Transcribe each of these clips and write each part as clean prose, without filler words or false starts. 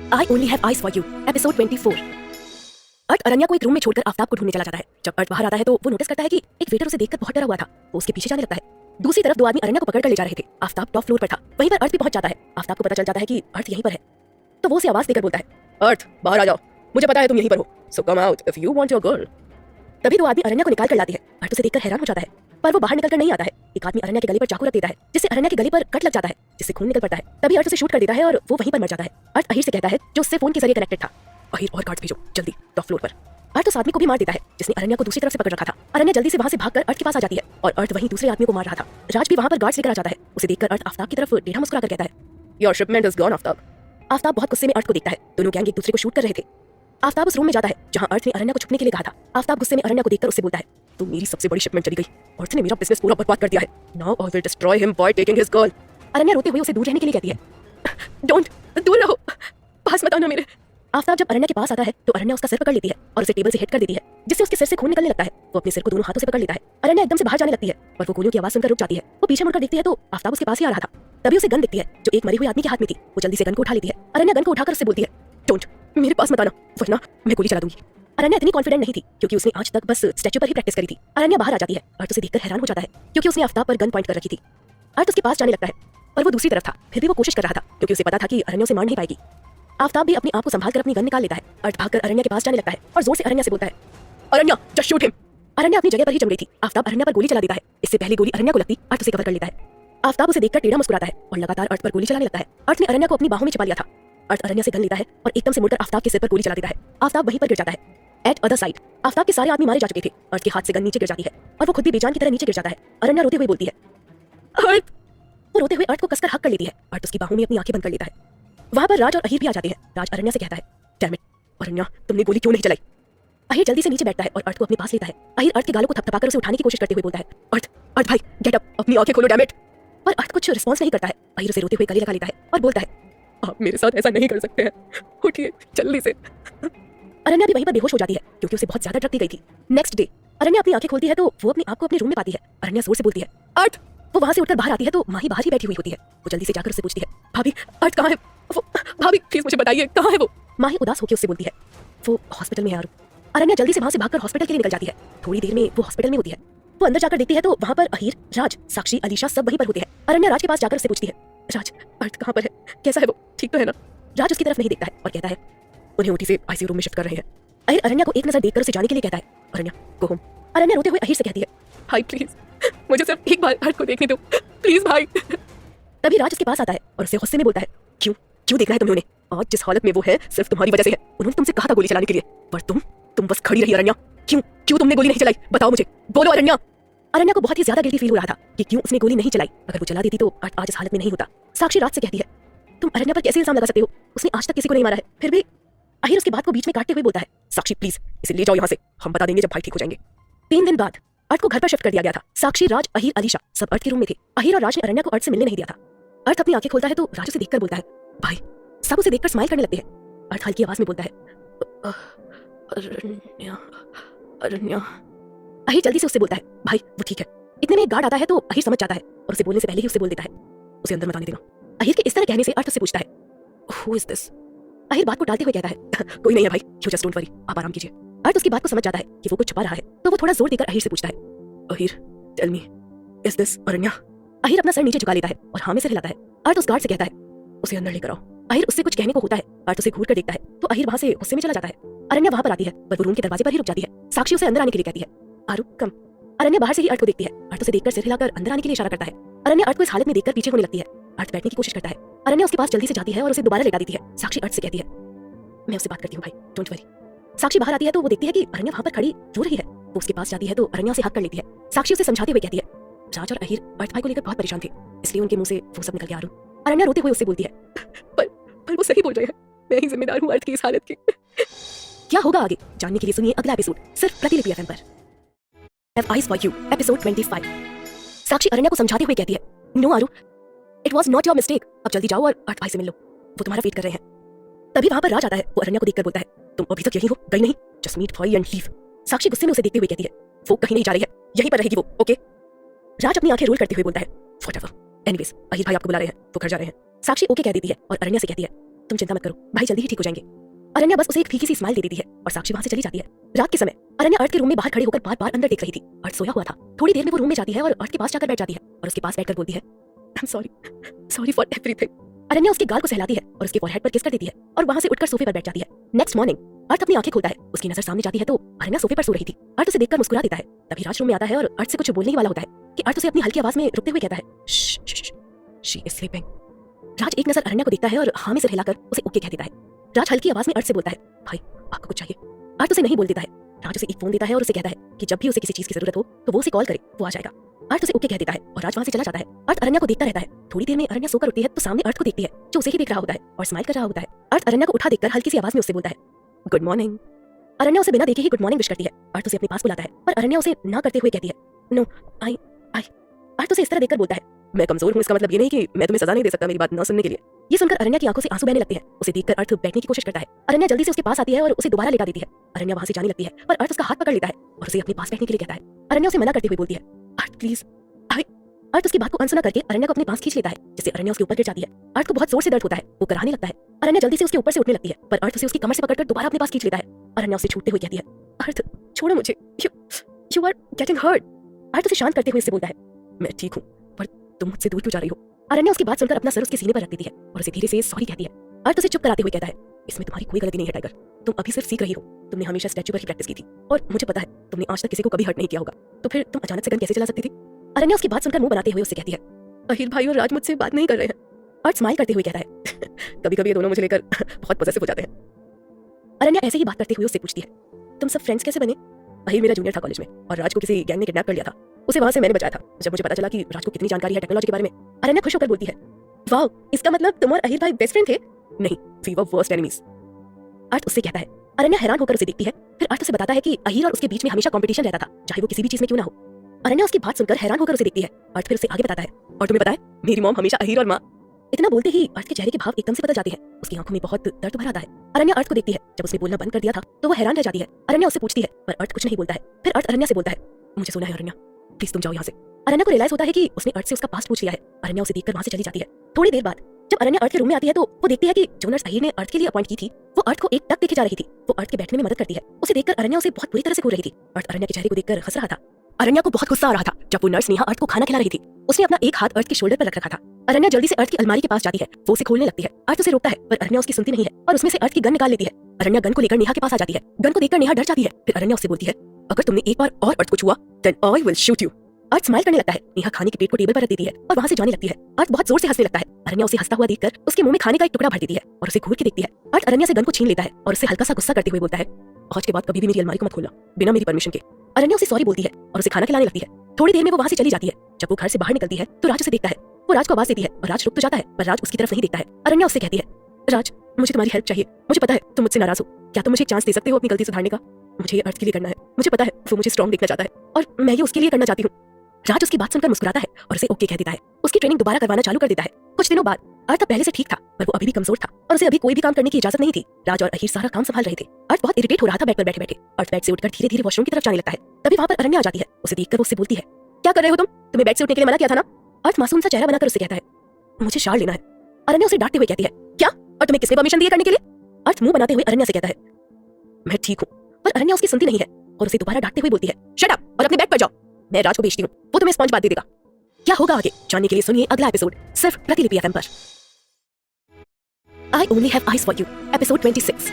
I only have eyes for you, episode 24। अर्थ अरण्या को एक room में छोड़कर आफ्ताब को ढूंढने चला जाता है। जब अर्थ बाहर आता है तो वो नोटिस करता है कि एक वेटर उसे देखकर बहुत डरा हुआ था। वो उसके पीछे जाने लगता है। दूसरी तरफ दो आदमी अरण्या को पकड़कर ले जा रहे थे। आफ्ताब टॉप फ्लोर पर था। वहीं पर अर्थ भी पहुंच जाता है। आफ्ताब को पता चल जाता है कि अर्थ यहीं पर है, तो वो उसे आवाज देकर बोलता है, अर्थ बाहर आ जाओ, मुझे पता है तुम यहीं पर हो, so come out if you want your girl. तभी दो आदमी अरण्या को निकाल कर लाती है। अर्थ उसे देखकर हैरान हो जाता है, पर वो बाहर निकलकर नहीं आता है। एक आदमी अरण्या के गले पर चाकू रख देता है, जिससे अरण्या के गले पर कट लग जाता है, जिससे खून निकल पड़ता है। तभी अर्थ उसे शूट कर देता है और वो वहीं पर मर जाता है। अर्थ अहीर से कहता है, जो उससे फोन के जरिए कनेक्टेड था, अहीर और गार्ड भेजो जल्दी टॉप फ्लोर पर। अर्थ उस आदमी को भी मार देता है जिसने अरण्या को दूसरी तरफ से पकड़ रखा था। अरण्या जल्दी से वहां से भागकर अर्थ के पास आ जाती है और अर्थ वहीं दूसरे आदमी को मार रहा था। राज भी वहां पर गार्ड्स लेकर आ जाता है। उसे देखकर अर्थ आफ्ताब की तरफ टेढ़ा मुस्कुराकर कहता है, your shipment is gone Aftab. Aftab बहुत गुस्से में अर्थ को देखता है। दोनों गैंग एक दूसरे को शूट कर रहे थे। आफ्ताब उस रूम में जाता है जहां अर्थ ने अरण्या को छुपने के लिए कहा था। आफ्ताब गुस्से में अरण्या को देखकर उससे बोलता है, तू मेरी सबसे बड़ी शिपमेंट चली गई। अर्थ ने मेरा बिजनेस पूरा बर्बाद कर दिया है। Now I will destroy him by taking his girl. Aranya रोते हुए उसे दूर रहने के लिए कहती है, डोंट, दूर रहो, पास मत आना मेरे। आफ्ताब जब अरण्या के पास आता है तो अरण्या उसका सिर पकड़ लेती है और उसे टेबल से हिट कर देती है, जिससे उसके सिर से खून निकलने लगता है। वो अपने सिर को दोनों हाथों से पकड़ लेता है। अरण्या एकदम से बाहर जाने लगती है, पर वो गोलियों की आवाज सुनकर रुक जाती है। वो पीछे मुड़कर देखती है तो आफ्ताब उसके पास ही आ रहा था। तभी उसे गन दिखती है जो एक मरे हुए आदमी के हाथ में थी। वो जल्दी से गन को उठा लेती है। अरण्या गन को उठाकर उससे बोलती है, डोंट, मेरे पास मत आना वरना मैं गोली चला दूंगी। अरण्या इतनी कॉन्फिडेंट नहीं थी क्योंकि उसने आज तक बस स्टैच्यू पर ही प्रैक्टिस करी थी। अरण्या बाहर आ जाती है। अर्थ उसे देखकर हैरान हो जाता है क्योंकि उसने आफ्ताब पर गन पॉइंट कर रखी थी। अर्थ उसके पास जाने लगता है पर वो दूसरी तरफ था। फिर भी वो कोशिश कर रहा था क्योंकि उसे पता था कि अरण्या उसे मार नहीं पाएगी। आफ्ताब भी अपनी आप को संभालकर अपनी गन निकाल लेता है। अर्थ भागकर अरण्या के पास जाने लगता है और जोर से अरण्या से बोलता है, अरण्या जस्ट शूट हिम। अरण्या अपनी जगह पर ही जम रही थी। आफ्ताब अरण्या पर गोली चला देता है। इससे पहले गोली अरण्या को लगती, अर्थ उसे कवर कर लेता है। आफ्ताब उसे देखकर टेढ़ा मुस्कुराता है और लगातार अर्थ पर गोली चलाने लगता है। अर्थ ने अरण्या को अपनी बाहों में छिपा लिया था। अर्थ अरण्या से गन लेता है और एकदम से मुड़कर आफ्ताब के सिर पर गोली चला देता है। आफ्ताब वहीं पर गिर जाता है। एट अदर साइड आफ्ताब के सारे आदमी मारे जा चुके थे। अर्थ के हाथ से गन नीचे गिर जाती है और वो खुद भी बेजान की तरह नीचे गिर जाता है। अरण्या रोते हुए बोलती है, अर्थ। वो रोते हुए अर्थ को कसकर हक कर लेती है। अर्थ उसकी बाहों में अपनी आंखें बंद कर लेता है। वहां पर राज और अहीर भी आ जाते हैं। राज अरण्या से कहता है, डैम इट अरण्या, तुमने गोली क्यों नहीं चलाई। अहीर जल्दी से नीचे बैठता है और अर्थ को अपने पास लेता है। अहीर अर्थ के गालों को थपथपाकर उसे उठाने की कोशिश करते हुए बोलता है, अर्थ, अर्थ भाई गेट अप, अपनी आंखें खोलो डैम इट। पर अर्थ कुछ रिस्पॉन्स नहीं करता है। अहीर उसे रोते हुए गले लगा लेता है और बोलता है, आप मेरे साथ ऐसा नहीं कर सकते हैं, उठिए जल्दी से। अरण्या भी वहीं पर बेहोश हो जाती है क्योंकि उसे बहुत ज्यादा ड्रग दी गई थी। नेक्स्ट डे अरण्या अपनी आंखें खोलती है तो वो अपने आप को अपने रूम में पाती है। अरण्या जोर से बोलती है, अर्थ। वो वहां से उठकर बाहर आती है तो माही बाहर ही बैठी हुई होती है। वो जल्दी से जाकर उससे पूछती है, भाभी अर्थ कहाँ है? वो भाभी प्लीज मुझे बताइए कहाँ है वो। माही उदास होकर उससे बोलती है, वो हॉस्पिटल में है यार। अरण्या जल्दी से वहां से भागकर हॉस्पिटल के लिए निकल जाती है। थोड़ी देर में वो हॉस्पिटल में होती है। वो अंदर जाकर देखती है तो वहां पर अहीर, राज, साक्षी, अलीशा सब वहीं पर होते हैं। अरण्या राज के पास जाकर उससे पूछती है, राज अर्थ कहाँ पर है, कैसा है वो, ठीक तो है ना? राज उसकी तरफ नहीं देखता है और कहता है, उन्हें ओटी से आईसीयू रूम में शिफ्ट कर रहे हैं। अहीर अरण्या को एक नजर देखकर उसे जाने के लिए कहता है, अरण्या गो होम। अरण्या रोते हुए अहीर से कहती है, भाई प्लीज मुझे सिर्फ एक बार अर्थ को देखने दो प्लीज भाई। तभी राज उसके पास आता है और उससे गुस्से में बोलता है, क्यों क्यों देखना है तुम्हें उन्हें? आज जिस हालत में वो है सिर्फ तुम्हारी वजह से है। उन्होंने तुमसे कहा था गोली चलाने के लिए पर तुम बस खड़ी रही। अरण्या क्यों क्यों तुमने गोली नहीं चलाई, बताओ मुझे, बोलो अरण्या। अरण्या को बहुत ही ज्यादा गिल्टी फील हो रहा था कि क्यों उसने गोली नहीं चलाई। अगर वो चला देती तो अर्थ आज इस हालत में नहीं होता। साक्षी राज से कहती है, तुम अरण्या पर कैसे इल्जाम लगा सकते हो, उसने आज तक किसी को नहीं मारा है। फिर भी अहीर उसकी बात को बीच में काटते हुए बोलता है, साक्षी प्लीज इसे ले जाओ यहाँ से, हम बता देंगे जब भाई ठीक हो जाएंगे। 3 दिन बाद अर्थ को घर पर शिफ्ट कर दिया गया था। साक्षी, राज, अहीर, अलीशा सब अर्थ के रूम में थे। अहीर और राज ने अरण्या को अर्थ से मिलने नहीं दिया था। अर्थ अपनी आंखें खोलता है तो राज उसे देखकर बोलता है, भाई। सब उसे देखकर स्माइल करने लगते हैं। अर्थ हल्की आवाज में बोलता है, अरण्या अरण्या। अहीर जल्दी से उससे बोलता है, भाई वो ठीक है। इतने में एक गार्ड आता है तो अहीर समझ जाता है और उसे बोलने से पहले ही उसे बोल देता है, उसे अंदर मत आने देना। अहीर के इस तरह कहने से अर्थ उससे पूछता है, हु इज दिस? अहीर बात को टालते हुए कहता है, कोई नहीं है भाई, यू जस्ट डोंट वरी, आप आराम कीजिए। अर्थ उसकी बात को समझ जाता है कि वो कुछ छुपा रहा है तो वो थोड़ा जोर देकर अहीर से पूछता है, Ahir tell me is this Aranya? Ahir अपना सर नीचे झुका लेता है और हाँ में सिर हिलाता है। अर्थ उस गार्ड से कहता है, उसे अंदर लेकर आओ। अहीर उससे कुछ कहने को होता है। अर्थ उसे घूर कर देखता है तो अहीर वहां से गुस्से में चला जाता है। अरण्या वहां पर आती है पर वो रूम के दरवाजे पर ही रुक जाती है। साक्षी उसे अंदर आने के लिए कहती है, आरू कम। अरण्या बाहर से ही अर्थ को देखती है। अर्थ उसे देखकर सिर हिलाकर अंदर आने के लिए इशारा करता है। अरण्या अर्थ को इस हालत में देखकर पीछे होने लगती है। अर्थ बैठने की कोशिश करता है। अरण्या उसके पास जल्दी से जाती है और उसे दोबारा लेटा देती है। साक्षी अर्थ से कहती है, मैं उससे बात करती हूँ भाई, डोंट वरी। साक्षी बाहर आती है तो वो देखती है कि अरण्या वहां पर खड़ी रो रही है। वो उसके पास जाती है तो अरण्या उसे हक कर लेती है। साक्षी उसे समझाते हुए कहती है, राज और अहीर अर्थ भाई को लेकर बहुत परेशान थे इसलिए उनके मुंह से वो सब निकल गया। आरू। अरण्या रोते हुए उससे बोलती है, पर वो सही बोल रहे हैं, मैं ही जिम्मेदार हूँ अर्थ की इस हालत की। क्या होगा आगे जानने के लिए सुनिए अगला एपिसोड सिर्फ प्रतिलिपि एफएम पर। Have eyes for you, episode 25। साक्षी अरण्या को समझाते हुए कहती है, no Aaru, it was not your mistake. अब जल्दी जाओ और अर्थ भाई से मिल लो, वो तुम्हारा वेट कर रहे हैं। तभी वहां पर राज आता है। वो अरण्या को देखकर बोलता है, तुम अभी तक यहीं हो, गई नहीं? जस्ट मीट भाई एंड लीव। साक्षी गुस्से में उसे देखते हुए कहती है, वो कहीं नहीं जा रही है, यहीं पर रहेगी वो, ओके? राज अपनी आंखें रोल करते हुए बोलता है, व्हाटएवर, एनीवेज अहीर भाई आपको बुला रहे हैं, वो घर जा रहे हैं। साक्षी ओके कह देती है और अरण्या से कहती है, तुम चिंता मत करो, भाई जल्दी ही ठीक हो जाएंगे। अरण्या बस उसे एक फीकी सी स्माइल दे देती है और साक्षी वहां से चली जाती है। रात के समय अरण्या अर्थ के रूम में बाहर खड़े होकर बार बार अंदर देख रही थी। अर्थ सोया हुआ था। थोड़ी देर में वो रूम में जाती है और अर्थ के पास जाकर बैठ जाती है और उसके पास बैठकर बोलती है, I am sorry for everything. Aranya उसके गाल को सहलाती है और उसके फॉरहेड पर किस कर देती है और वहां से उठकर सोफे पर बैठ जाती है। नेक्स्ट मॉर्निंग अर्थ अपनी आंखें खोलता है। उसकी नजर सामने जाती है तो अरण्या सोफे पर सो रही थी। अर्थ उसे देखकर मुस्कुरा देता है। तभी राज रूम में आता है और अर्थ से कुछ बोलने ही वाला होता है कि अर्थ उसे अपनी हल्की आवाज में रुकते हुए कहता है, शी इज स्लीपिंग। राज एक नजर अरण्या को देखता है और हाँ में सिर हिलाकर उसे ओके कह देता है। राज हल्की आवाज में अर्थ से बोलता है, भाई आपको कुछ चाहिए? अर्थ उसे नहीं बोल देता है। राज उसे एक फोन देता है और उसे कहता है कि जब भी उसे किसी चीज की जरूरत हो तो वो उसे कॉल करे, वो आ जाएगा। अर्थ उसे ओके कह देता है और राज वहां से चला जाता है। अर्थ अरण्या को देखता रहता है। थोड़ी देर में अरण्या सोकर उठती है तो सामने अर्थ को देखती है जो उसे ही देख रहा होता है और स्माइल कर रहा होता है। अर्थ अरण्या को उठा देखकर हल्की सी आवाज में उससे बोलता है, गुड मॉर्निंग। अरण्या उसे बिना देखे ही गुड मॉर्निंग विश करती है। अर्थ उसे अपने पास बुलाता है पर अरण्या उसे ना करते हुए कहती है, नो आई। अर्थ उसे इस तरह देखकर बोलता है, मैं कमजोर हूँ, इसका मतलब ये नहीं कि मैं तुम्हें सजा नहीं दे सकता मेरी बात न सुनने के लिए। ये सुनकर अरण्या की आंखों से आंसू बहने लगते हैं। उसे देखकर अर्थ बैठने की कोशिश करता है। अरण्या जल्दी से उसके पास आती है और उसे दोबारा लेटा देती है। अरण्या वहां से जाने लगती है पर अर्थ उसका हाथ पकड़ लेता है और उसे अपने पास बैठने के लिए कहता है। अरण्या उसे मना करते हुए बोलती है, अर्थ प्लीज। अर्थ उसकी बात को अनसुना करके अरण्या को अपने पास खींच लेता है जिससे अरण्या उसके ऊपर गिर जाती है। अर्थ को बहुत जोर से दर्द होता है, वो कराहने लगता है। अरण्या जल्दी से उसके ऊपर से उठने लगती है पर अर्थ उसे उसकी कमर से पकड़कर दोबारा अपने पास खींच लेता है। अरण्या उसे छूटते हुए कहती है, अर्थ छोड़ो मुझे, यू आर गेटिंग हर्ट। अर्थ उसे शांत करते हुए उससे बोलता है, मैं ठीक हूँ पर तुम मुझसे दूर क्यों जा रही हो? अरण्या उसकी बात सुनकर अपना सर उसके सीने पर रख देती है और उसे धीरे से सॉरी कहती है। अर्थ उसे चुप कराते हुए कहता है, इसमें तुम्हारी कोई गलती नहीं है टाइगर, तुम अभी सिर्फ सीख रही हो। तुमने हमेशा स्टैच्यू पर ही प्रैक्टिस की थी और मुझे पता है तुमने आज तक किसी को कभी हर्ट नहीं किया होगा, तो फिर तुम अचानक से गन कैसे चला सकती थी? अरण्या उसकी बात सुनकर मुंह बनाते हुए उससे कहती है, अहिर भाई और राज मुझसे बात नहीं कर रहे हैं। अर्थ स्माइल करते हुए कहता है, कभी कभी ये दोनों मुझे लेकर बहुत पॉसेसिव हो जाते हैं। अरण्या ऐसे ही बात करते हुए उससे पूछती है, तुम सब फ्रेंड्स कैसे बने? अहिर मेरा जूनियर था कॉलेज में और राज को किसी गैंग ने किडनैप कर लिया था। उसे वहां से मैंने बचाया था। जब मुझे पता चला कि राज को कितनी जानकारी है टेक्नोलॉजी के बारे में, अरण्या खुश होकर बोलती है, वाओ, इसका मतलब तुम और अहिर भाई बेस्ट फ्रेंड थे? नहीं, वी वर वर्स्ट एनिमीज। अर्थ उससे कहता है। अरण्या हैरान होकर उसे देखती है। फिर अर्थ उसे बताता है कि अहिर और उसके बीच में हमेशा कंपटीशन रहता था, चाहे वो किसी भी चीज में क्यों ना हो। अरण्या उसकी बात सुनकर हैरान होकर उसे देखती है। अर्थ फिर उसे आगे बताता है, और तुम्हें पता है मेरी मॉम हमेशा अहिर और माँ। इतना बोलते ही अर्थ के चेहरे के भाव एकदम से बदल जाते हैं। उसकी आंखों में बहुत दर्द भरा आता है। अरण्या अर्थ को देखती है। जब उसने बोलना बंद कर दिया था तो वो हैरान रह जाती है। अरण्या उससे पूछती है पर अर्थ कुछ नहीं बोलता है। फिर अर्थ अरण्या से बोलता है, मुझे सुना है अरण्या, प्लीज तुम जाओ यहाँ से। अरण्या को रियलाइज होता है कि उसने अर्थ से उसका पास्ट पूछ लिया है। अरण्या उसे देखकर वहां से चली जाती है। थोड़ी देर बाद जब अरण्या अर्थ के रूम में आती है तो वो देखती है कि जो नर्स अहिर ने अर्थ के लिए अपॉइंट की थी वो अर्थ को एक टक देखे जा रही थी। वो अर्थ के बैठने में मदद करती है। उसे देखकर अरण्या उसे बहुत बुरी तरह से घूर रही थी। अर्थ अरण्या के चेहरे को देखकर हंस रहा था। अरण्या को बहुत गुस्सा आ रहा था जब वो नर्स नेहा अर्थ को खाना खिला रही थी। उसने अपना एक हाथ अर्थ के शोल्डर पर रख रखा था। अरण्या जल्दी से अर्थ की अलमारी के पास जाती है। वो उसे खोलने लगती है। अर्थ उसे रोकता है पर अरण्या उसकी सुनती नहीं है और उसमें से अर्थ की गन निकाल लेती है। अरण्या गन को लेकर नेहा के पास आ जाती है। गन को देखकर नेहा डर जाती है। फिर अरण्या उससे बोलती है, अगर तुमने एक बार और अर्थ को छुआ then I will shoot you. Arth smile करने लगता है। नेहा खाने की प्लेट को टेबल पर रख देती है और वहां से जाने लगती है। अर्थ बहुत जोर से हंसने लगता है। अरण्या उसे हंसता हुआ देखकर उसके मुंह में खाने का एक टुकड़ा भर देती है और उसे घूर के देखती है। अर्थ अरण्या से गन को छीन लेता है और उससे हल्का सा गुस्सा करते हुए बोलता है, आज के बाद कभी भी मेरी अलमारी को मत खोलना बिना मेरी परमिशन के। अरण्या उसे सॉरी बोलती है और उसे खाना खिलाने लगती है। थोड़ी देर में वो वहां से चली जाती है। जब वो घर से बाहर निकलती है तो राज उसे देखता है। वो राज को आवाज देती है और राज रुक तो जाता है पर राज उसकी तरफ नहीं देखता है। अरण्या उससे कहती है, राज मुझे तुम्हारी हेल्प चाहिए। मुझे पता है तुम मुझसे नाराज हो, क्या तुम मुझे एक चांस दे सकते हो अपनी गलती सुधारने का? मुझे ये अर्थ के लिए करना है। मुझे पता है वो मुझे स्ट्रॉन्ग देखना चाहता है और मैं ये उसके लिए करना चाहती हूँ। राज उसकी बात सुनकर मुस्कुराता है और उसे ओके कह देता है। उसकी ट्रेनिंग दोबारा करवाना चालू कर देता है। कुछ दिनों बाद अर्थ पहले से ठीक था पर वो अभी भी कमजोर था और उसे अभी कोई भी काम करने की इजाजत नहीं थी। राज और अहिर सारा काम संभाल रहे थे। अर्थ बहुत इरिटेट हो रहा था बेड पर बैठे बैठे। अर्थ बेड से उठकर धीरे धीरे वॉशरूम की तरफ जाने लगता है। तभी वहां पर अरण्या आ जाती है। उसे देखकर वो उससे बोलती है, क्या कर रहे हो तुम? तुम्हें बेड से उठने के लिए मना किया था ना? अर्थ मासूम सा चेहरा बनाकर उससे कहता है, मुझे शाल लेना है। अरण्या उसे डांटते हुए कहती है, क्या? और तुम्हें किसने परमिशन दी करने के लिए? अर्थ मुंह बनाते हुए अरण्या से कहता है, मैं ठीक हूँ। पर अरण्या उसकी सुनती नहीं है और उसे दोबारा डांटते हुए बोलती है, शट अप और अपने बेड पर जाओ। मैं राज को भेजती हूँ, वो तुम्हें स्पॉन्ज बात दे देगा। क्या होगा आगे जानने के लिए सुनिए अगला एपिसोड सिर्फ प्रतिलिपि एफएम पर। I only have eyes for you episode 26।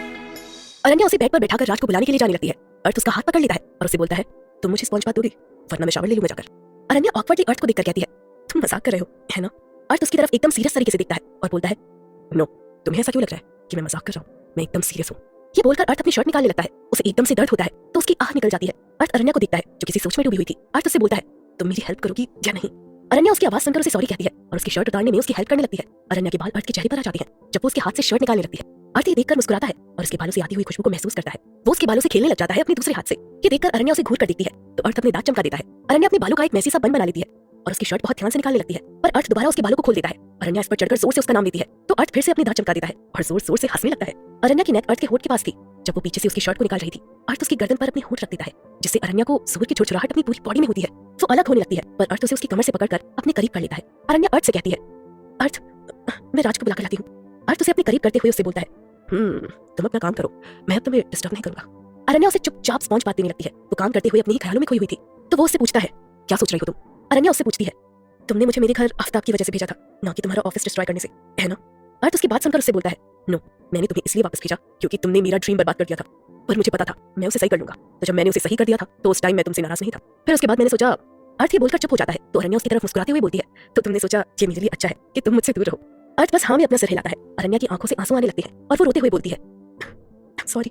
अरण्या उसे बेड पर बैठाकर राज को बुलाने के लिए जाने लगती है। अर्थ उसका हाथ पकड़ लेता है और उसे बोलता है, तुम मुझे स्पॉन्ज बात दोगी वरना मैं शावर ले लूंगा जाकर। अरण्या ऑकवर्डली अर्थ को देखकर कहती है, तुम मजाक कर रहे हो है ना? अर्थ उसकी तरफ एकदम सीरियस तरीके से देखता है और बोलता है, नो, तुम्हें ऐसा क्यों लग रहा है कि मैं मजाक कर रहा हूँ? मैं एकदम सीरियस हूँ। ये बोलकर अर्थ अपनी शर्ट निकालने लगता है। उसे एकदम से दर्द होता है तो उसकी आह निकल जाती है। अर्थ अरण्या को देखता है जो किसी सोच में डूबी हुई थी। अर्थ उससे बोलता है, तुम मेरी हेल्प करोगी या नहीं? अरण्या उसकी आवाज सुनकर उसे सॉरी कहती है और उसकी शर्ट उतारने में उसकी हेल्प करने लगती है। अरण्या के बाल अर्थ के चेहरे पर आ जाते हैं जब वो उसके हाथ से शर्ट निकालने लगती है। अर्थ ये देखकर मुस्कुराता है और उसके बालों से आती हुई खुशबू को महसूस करता है। वो उसके बालों से खेलने लग जाता है अपने दूसरे हाथ से। ये देखकर अरण्या उसे घूर कर देखती है तो अर्थ अपने दांत चमका देता है। अरण्या अपने बालों का एक मैसी सा बन बना लेती है और उसकी शर्ट बहुत ध्यान से निकालने लगती है पर अर्थ दोबारा उसके बालों को खोल देता है। अरण्या इस पर चढ़कर जोर से उसका नाम लेती है तो अर्थ फिर से अपनी दांत चमका देता है और जोर जोर से हंसने लगता है। अरण्या की नेक अर्थ के होठ के पास थी। जब वो पीछे से उसकी शर्ट को निकाल रही थी अर्थ उसकी गर्दन पर अपने होठ रख देता है जिससे अरण्या को जोर की छुरछुराहट अपनी पूरी बॉडी में होती है। वो अलग होने लगती है पर अर्थ उसे उसकी कमर से पकड़कर अपने करीब कर लेता है। अरण्या अर्थ से कहती है, अर्थ मैं राज को बुला कर लाती हूँ। अर्थ उसे अपने करीब करते हुए उससे बोलता है, तुम अपना काम करो, मैं अब तुम्हें डिस्टर्ब नहीं करूंगा। अरण्या उसे चुपचाप स्पॉन्ज बात देने लगती है। वो काम करते हुए अपने ही ख्यालों में खोई हुई थी। तो वो उससे पूछता है, क्या सोच रही हो तुम? अरण्या उससे पूछती है, तुमने मुझे मेरे घर आफ्ताब की वजह से भेजा था, ना कि तुम्हारा ऑफिस डिस्ट्रॉय करने से, है ना? अर्थ उसकी बात सुनकर उससे बोलता है, नो, मैंने तुम्हें इसलिए वापस भेजा क्योंकि तुमने मेरा ड्रीम बर्बाद कर दिया था, पर मुझे पता था मैं उसे सही कर लूंगा। तो जब मैंने उसे सही कर दिया था तो उस टाइम मैं तुमसे नाराज नहीं था। फिर उसके बाद मैंने सोचा। अर्थ ये बोलकर चुप हो जाता है। तो अरण्या उसकी तरफ मुस्कुराते हुए बोलती है, तो तुमने सोचा ये मेरे लिए अच्छा है कि तुम मुझसे दूर रहो? अर्थ बस हाँ में अपना सिर हिलाता है। अरण्या की आंखों से आंसू आने लगते हैं और वो रोते हुए बोलती है, sorry,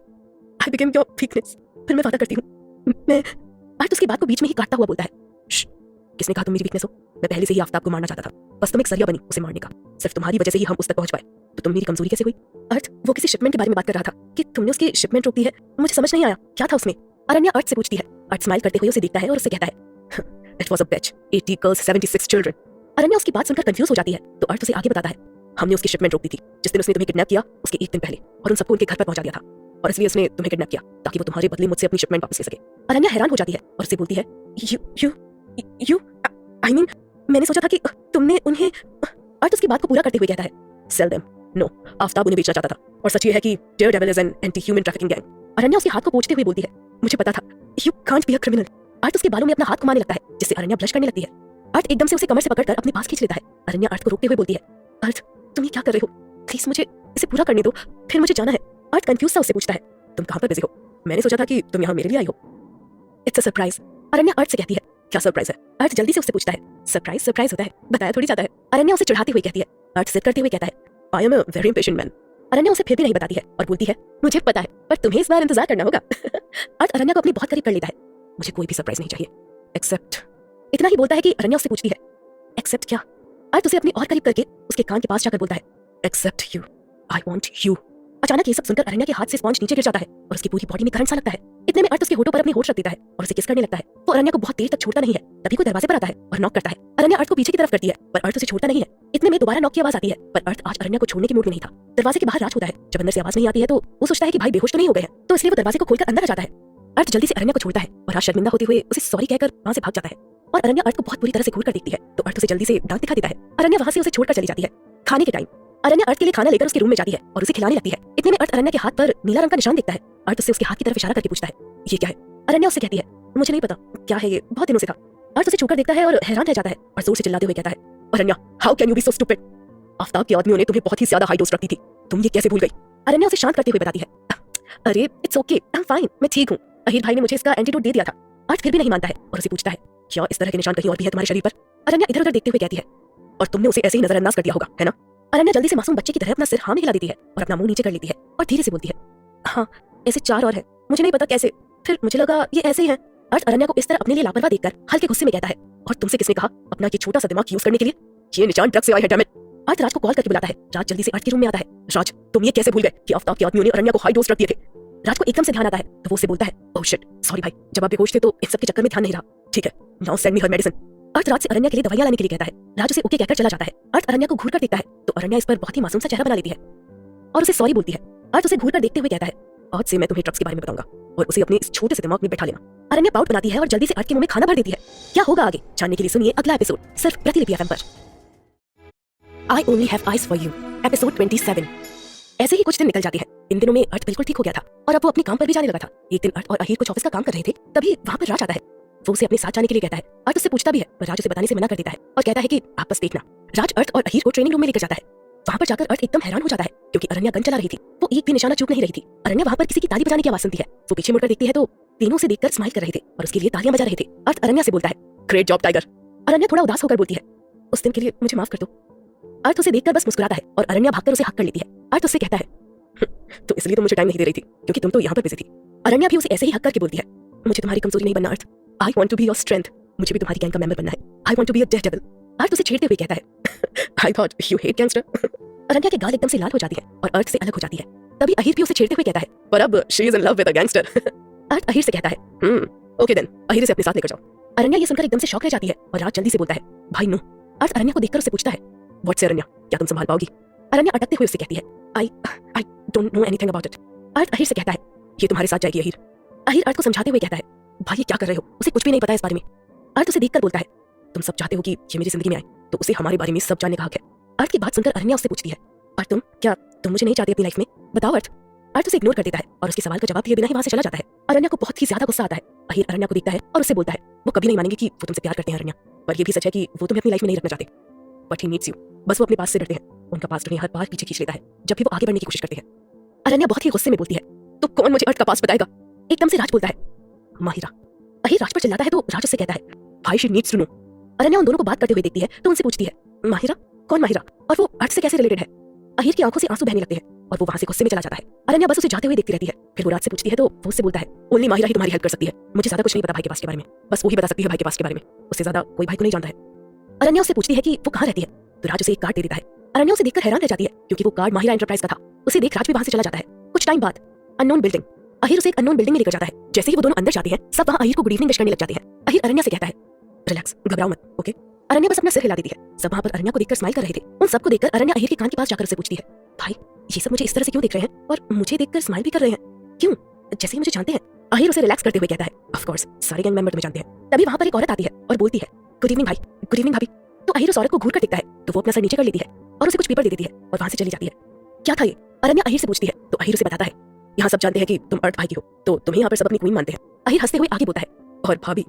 I became your weakness. फिर मैं वादा करती हूँ मैं। अर्थ उसकी बात को बीच में ही काटता हुआ बोलता है, किसने कहा तुम मेरी वीकनेस हो? मैं पहले से ही आफ्ताब को मारना चाहता था, बस तुम एक सरिया बनी उसे मारने का। सिर्फ तुम्हारी वजह से ही हम उस तक पहुंच पाए, तो तुम मेरी कमजोरी कैसे हुई? अर्थ वो किसी शिपमेंट के बारे में बात कर रहा था कि तुमने उसकी शिपमेंट रोक दी है। मुझे समझ नहीं आया क्या था उसमें। अरण्या अर्थ से पूछती है। अर्थ स्माइल करते हुए उसे देखता है और उससे कहता है, it was a batch, 80 girls 76 children. Aranya उसकी बात सुनकर कंफ्यूज हो जाती है। तो अर्थ उसे आगे बताता है, हमने उसकी शिपमेंट रोक दी थी जिस दिन उसने तुम्हें किडनैप किया उसके एक दिन पहले, और उन सबको उनके घर पर पहुंचा दिया था, और इसलिए उसने तुम्हें किडनैप किया ताकि वो तुम्हारे बदले मुझसे अपनी शिपमेंट वापस ले सके। अरण्या हैरान हो जाती है और उससे बोलती है, यू आई मीन मैंने सोचा था कि तुमने उन्हें। अर्थ उसकी बात को पूरा करते हुए कहता है, सेल देम। नो, आफ्ताब उन्हें बेचना चाहता था, और सच ये है कि Daredevil is an anti human trafficking gang. Aranya उसके हाथ को पोंछते हुए बोलती है, मुझे पता था, you can't be a criminal. Arth उसके बालों में अपना हाथ घुमाने लगता है जिससे अरण्या ब्लश करने लगती है। अर्थ एकदम से उसे कमर से पकड़कर अपने पास खींच लेता है। अरण्या अर्थ को रोकते हुए बोलती है, अर्थ तुम ये क्या कर रहे हो? प्लीज मुझे इसे पूरा करने दो, फिर मुझे जाना है। अर्थ कंफ्यूज सा उससे पूछता है, तुम कहाँ पर बिजी हो? मैंने सोचा था कि तुम यहाँ मेरे लिए आई हो। It's a surprise. अरण्या अर्थ से कहती है, क्या सरप्राइज है? अर्थ जल्दी से उससे पूछता है, सरप्राइज होता है, बताया थोड़ी जाता है। अरण्या उसे चिढ़ाते हुए कहती है। अर्थ जिद करते हुए कहता है, I am a very impatient man. Aranya उसे फिर भी नहीं बताती है और बोलती है, मुझे पता है, पर तुम्हें इस बार इंतजार करना होगा। अर्थ अरण्या को अपनी बहुत करीब कर लेता है। मुझे कोई भी सरप्राइज नहीं चाहिए एक्सेप्ट। इतना ही बोलता है कि अरण्या उससे पूछती है, एक्सेप्ट क्या? अर्थ उसे अपने और करीब करके उसके कान के पास जाकर बोलता है, except you, I want you. अचानक ये सब सुनकर अरण्या के हाथ से स्पॉन्ज नीचे गिर जाता है और उसकी पूरी बॉडी में करंट सा लगता है। इतने में अर्थ उसके होठों पर अपने होठ रख देता है और उसे किस करने लगता है। वो अरण्या को बहुत देर तक छोड़ता नहीं है। तभी कोई दरवाजे पर आता है और नॉक करता है। अरण्या अर्थ को पीछे की तरफ करती है पर अर्थ उसे छोड़ता नहीं है। इतने में दोबारा नॉक की आवाज आती है पर अर्थ आज अरण्या को छोड़ने की मूड में नहीं था। दरवाजे के बाहर राज होता है। जब अंदर से आवाज नहीं आती है तो वो सोचता है कि भाई बेहोश तो नहीं हो गए हैं, तो इसलिए वो दरवाजे को खोलकर अंदर आ जाता है। अर्थ जल्दी से अरण्या को छोड़ता है और आज शर्मिंदा होते हुए उसे सॉरी कहकर वहां से भाग जाता है। और अरण्या अर्थ को बहुत बुरी तरह से घूर कर देखती है तो अर्थ उसे जल्दी से दांत दिखा देता है। अरण्या वहां से उसे छोड़कर चली जाती है। खाने के टाइम अरण्या अर्थ के लिए खाना लेकर उसके रूम में जाती है और उसे खिलाने लगती है। इतने में अर्थ अरण्या के हाथ पर नीला रंग का निशान दिखता है। अर्थ उससे उसके हाथ की तरफ इशारा करके पूछता है, ये क्या है? अरण्या उससे कहती है, मुझे नहीं पता क्या है ये, बहुत दिनों से था। अर्थ उसे छूकर देखता है और हैरान रह जाता है और जोर से चिल्लाते हुए कहता है, Aranya, how can you be so stupid? Aftab के आदमियों ने तुम्हें बहुत ही ज्यादा हाई डोज रख दी थी, तुम ये कैसे भूल गई? अरण्या उसे शांत करते हुए बताती है, अरे it's okay, I am fine, मैं ठीक हूँ, अहीर भाई ने मुझे इसका एंटीडोट दे दिया था। अर्थ फिर भी नहीं मानता है और उसे पूछता है, क्या इस तरह के निशान कहीं और भी है तुम्हारे शरीर पर? अरण्या इधर उधर देखते हुए कहती है, और तुमने उसे ऐसे ही नजरअंदाज कर दिया होगा, है ना? अरण्या जल्दी से मासूम बच्चे की तरह अपना सिर हाँ में हिला देती है और अपना मुंह नीचे कर लेती है और धीरे से बोलती है, हाँ ऐसे 4 और है, मुझे नहीं पता कैसे, फिर मुझे लगा ये ऐसे ही है। अर्थ अरण्या को इस तरह अपने लिए लापरवाह देखकर हल्के गुस्से में कहता है, और तुमसे किसने कहा अपना ये छोटा सा दिमाग यूज करने के लिए? ये निशान ड्रग से आए हैं, डैम इट। अर्थ राज को कॉल करके बुलाता है। राज जल्दी से अर्थ के रूम में आता है। राज, तुम ये कैसे भूल गए कि आफ्ताब के आदमियों ने अरण्या को हाई डोज ड्रग दिए थे? राज को एकदम से ध्यान आता है तो वो उससे बोलता है, ओह शिट, सॉरी भाई, जब आप बेहोश थे तो इन सब के चक्कर में ध्यान नहीं रहा। ठीक है, नाउ सेंड मी हर मेडिसिन। अर्थ राज से अरण्या के लिए दवाइयां लाने के लिए कहता है। राज उसे ओके कहकर चला जाता है। अर्थ अरण्या को घूर कर देखता है तो अरण्या इस पर बहुत ही मासूम सा चेहरा बना लेती है और उसे सॉरी बोलती है। अर्थ उसे घूर कर देखते हुए कहता है, आज से मैं तुम्हें ड्रग्स के बारे में बताऊंगा और उसे अपने इस छोटे से दिमाग में बैठा लेना। अरण्या पाउट बनाती है और जल्दी से अर्थ के मुंह में खाना भर देती है। क्या होगा आगे जानने के लिए सुनिए अगला एपिसोड सिर्फ प्रतिलिपि एफएम पर। I only have eyes for you, episode 27। ऐसे ही कुछ दिन निकल जाते हैं। इन दिनों में अर्थ बिल्कुल ठीक हो गया था और अब वो अपने काम पर भी जाने लगा था। एक दिन अर्थ और अहीर कुछ ऑफिस का काम कर रहे थे, तभी वहां पर राज आता है। वो उसे अपने साथ जाने के लिए कहता है। अर्थ उससे पूछता भी है पर राज उसे बताने से मना कर देता है और कहता है कि आप बस देखना। राज अर्थ और अहीर को ट्रेनिंग रूम में लेकर जाता है। वहां पर जाकर अर्थ एकदम हैरान हो जाता है क्योंकि अरण्या गन चला रही थी। वो एक भी निशाना चूक नहीं रही थी। अरण्या वहां पर किसी की ताली बजाने की आवाज सुनती है। वो पीछे मुड़कर देखती है तो तीनों से देखकर स्माइल कर रहे थे और उसके लिए तालियां बजा रहे थे। अर्थ अरण्या से बोलता है, ग्रेट जॉब टाइगर। अरण्या थोड़ा उदास होकर बोलती है, उस दिन के लिए मुझे माफ कर दो। अर्थ उसे देखकर बस मुस्कुराता है और अरण्या भागकर उसे हक कर लेती है। अर्थ उससे कहता है, तो इसलिए तो मुझे टाइम नहीं दे रही थी क्योंकि तुम तो यहाँ पर बिजी थी। अरण्या भी उसे ऐसे ही हक करके बोलती है, मुझे तुम्हारी कमजोरी नहीं बनना Arth, I want to be your strength. मुझे भी तुम्हारी गैंग का मेंबर बनना है। I want to be a Daredevil. Arth उसे छेड़ते हुए कहता है, I thought you hate gangster. Aranya के गाल एकदम से लाल हो जाती है और अर्थ से अलग हो जाती है। तभी अहीर भी उसे छेड़ते हुए कहता है, पर अब she is in love with a gangster. Arth Ahir से कहता है, ओके देन, अहीर से अपने साथ लेकर जाओ। अरण्या ये सुनकर एकदम से शॉक रह जाती है और राज जल्दी से बोलता है, भाई नो। अर्थ अरण्या को देखकर उससे पूछता है, व्हाट से अरण्या, क्या तुम संभाल पाओगी? अरण्या अटकते हुए उससे कहती है, I don't know anything about it. Arth Ahir से कहता है, ये तुम्हारे साथ जाएगी अहीर। अहीर अर्थ को समझाते हुए कहता है, भाई ये क्या कर रहे हो, उसे कुछ भी नहीं पता इस बारे में। अर्थ उसे देखकर बोलता है, तुम सब चाहते हो कि ये मेरी जिंदगी में आए तो उसे हमारे बारे में सब जानने का हक है। अर्थ की बात सुनकर अरण्या उससे पूछती है, और तुम मुझे नहीं चाहती अपनी लाइफ में? बताओ अर्थ। अर्थ उसे इग्नोर कर देता है और उसके सवाल का जवाब दिए बिना ही वहां से चला जाता है। अरण्या को बहुत ही ज्यादा गुस्सा आता है। अहिर अरण्या को देखता है और उससे बोलता है वो कभी नहीं मानेंगे कि वो तुमसे प्यार करते हैं अरण्या, पर ये भी सच है कि वो तुम्हें अपनी लाइफ में नहीं रखना चाहते। But he needs you. बस वो अपने पास से डरते हैं। उनका पास उन्हें हर बार पीछे खींच लेता है जब भी वो आगे बढ़ने की कोशिश करते हैं। अरण्या बहुत ही गुस्से में बोलती है तो कौन मुझे अर्थ का पास बताएगा? एकदम से राज बोलता है माहिरा। अहिर राज पर चिल्लाता है तो राज उससे कहता है भाई शी नीड्स टू नो। अरण्या उन दोनों को बात करते हुए देखती है तो उनसे पूछती है माहिरा? कौन माहिरा? और वो अर्थ से कैसे रिलेटेड है? अहिर की आंखों से आंसू बहने लगते हैं और वो वहां से गुस्से में चला जाता है। अरण्या बस उसे जाते हुए देखती रहती है। फिर वो राज से पूछती है तो वो उससे बोलता है ओनली माहिरा ही तुम्हारी हेल्प कर सकती है। मुझे ज्यादा कुछ नहीं पता भाई के पास के बारे में, बस वो ही बता सकती है भाई के पास के बारे में। उससे ज्यादा कोई भाई को नहीं जानता है। अरण्या उससे पूछती है कि वो कहाँ रहती है तो राज उसे एक कार्ड दे देता है। अरण्या उसे देखकर हैरान रह जाती है क्योंकि वो कार्ड माहिरा एंटरप्राइज का था। उसे देख राज भी वहां से चला जाता है। कुछ टाइम बाद अननोन बिल्डिंग। अहिर उसे एक अननोन बिल्डिंग में लेकर जाता है। जैसे ही वो दोनों अंदर जाते हैं सब वहां अहिर को गुड इवनिंग विश करने लग जाते हैं। अहिर अरण्या से कहता है रिलैक्स, घबराओ मत, ओके? अरण्या बस अपना सिर हिला देती है। सब वहां पर अरण्या को देखकर स्माइल कर रहे थे। उन सबको देखकर अरण्या अहिर के कान के पास जाकर उससे पूछती है भाई ये सब मुझे इस तरह से क्यों देख रहे हैं और मुझे देखकर स्माइल भी कर रहे हैं, क्यों? जैसे ही मुझे जानते हैं। अहिर उसे रिलैक्स करते हुए कहता है ऑफ कोर्स सारे गैंग मेंबर तुम्हें जानते हैं। तभी वहां पर एक औरत आती है और बोलती है गुड इवनिंग भाई, गुड इवनिंग भाभी। तो अहिर उस औरत को घूर कर देखता है तो वो अपना सर नीचे कर लेती है और उसे कुछ पेपर दे देती है और वहां से चली जाती है। क्या था ये? अरण्या अहिर से पूछती है तो अहिर उसे बताता है यहाँ सब जानते हैं कि तुम अर्थ भाई की हो तो तुम्हें यहाँ पर सब अपनी क्वीन मानते हैं। अहिर हंसते हुए आगे बोलता है और भाभी।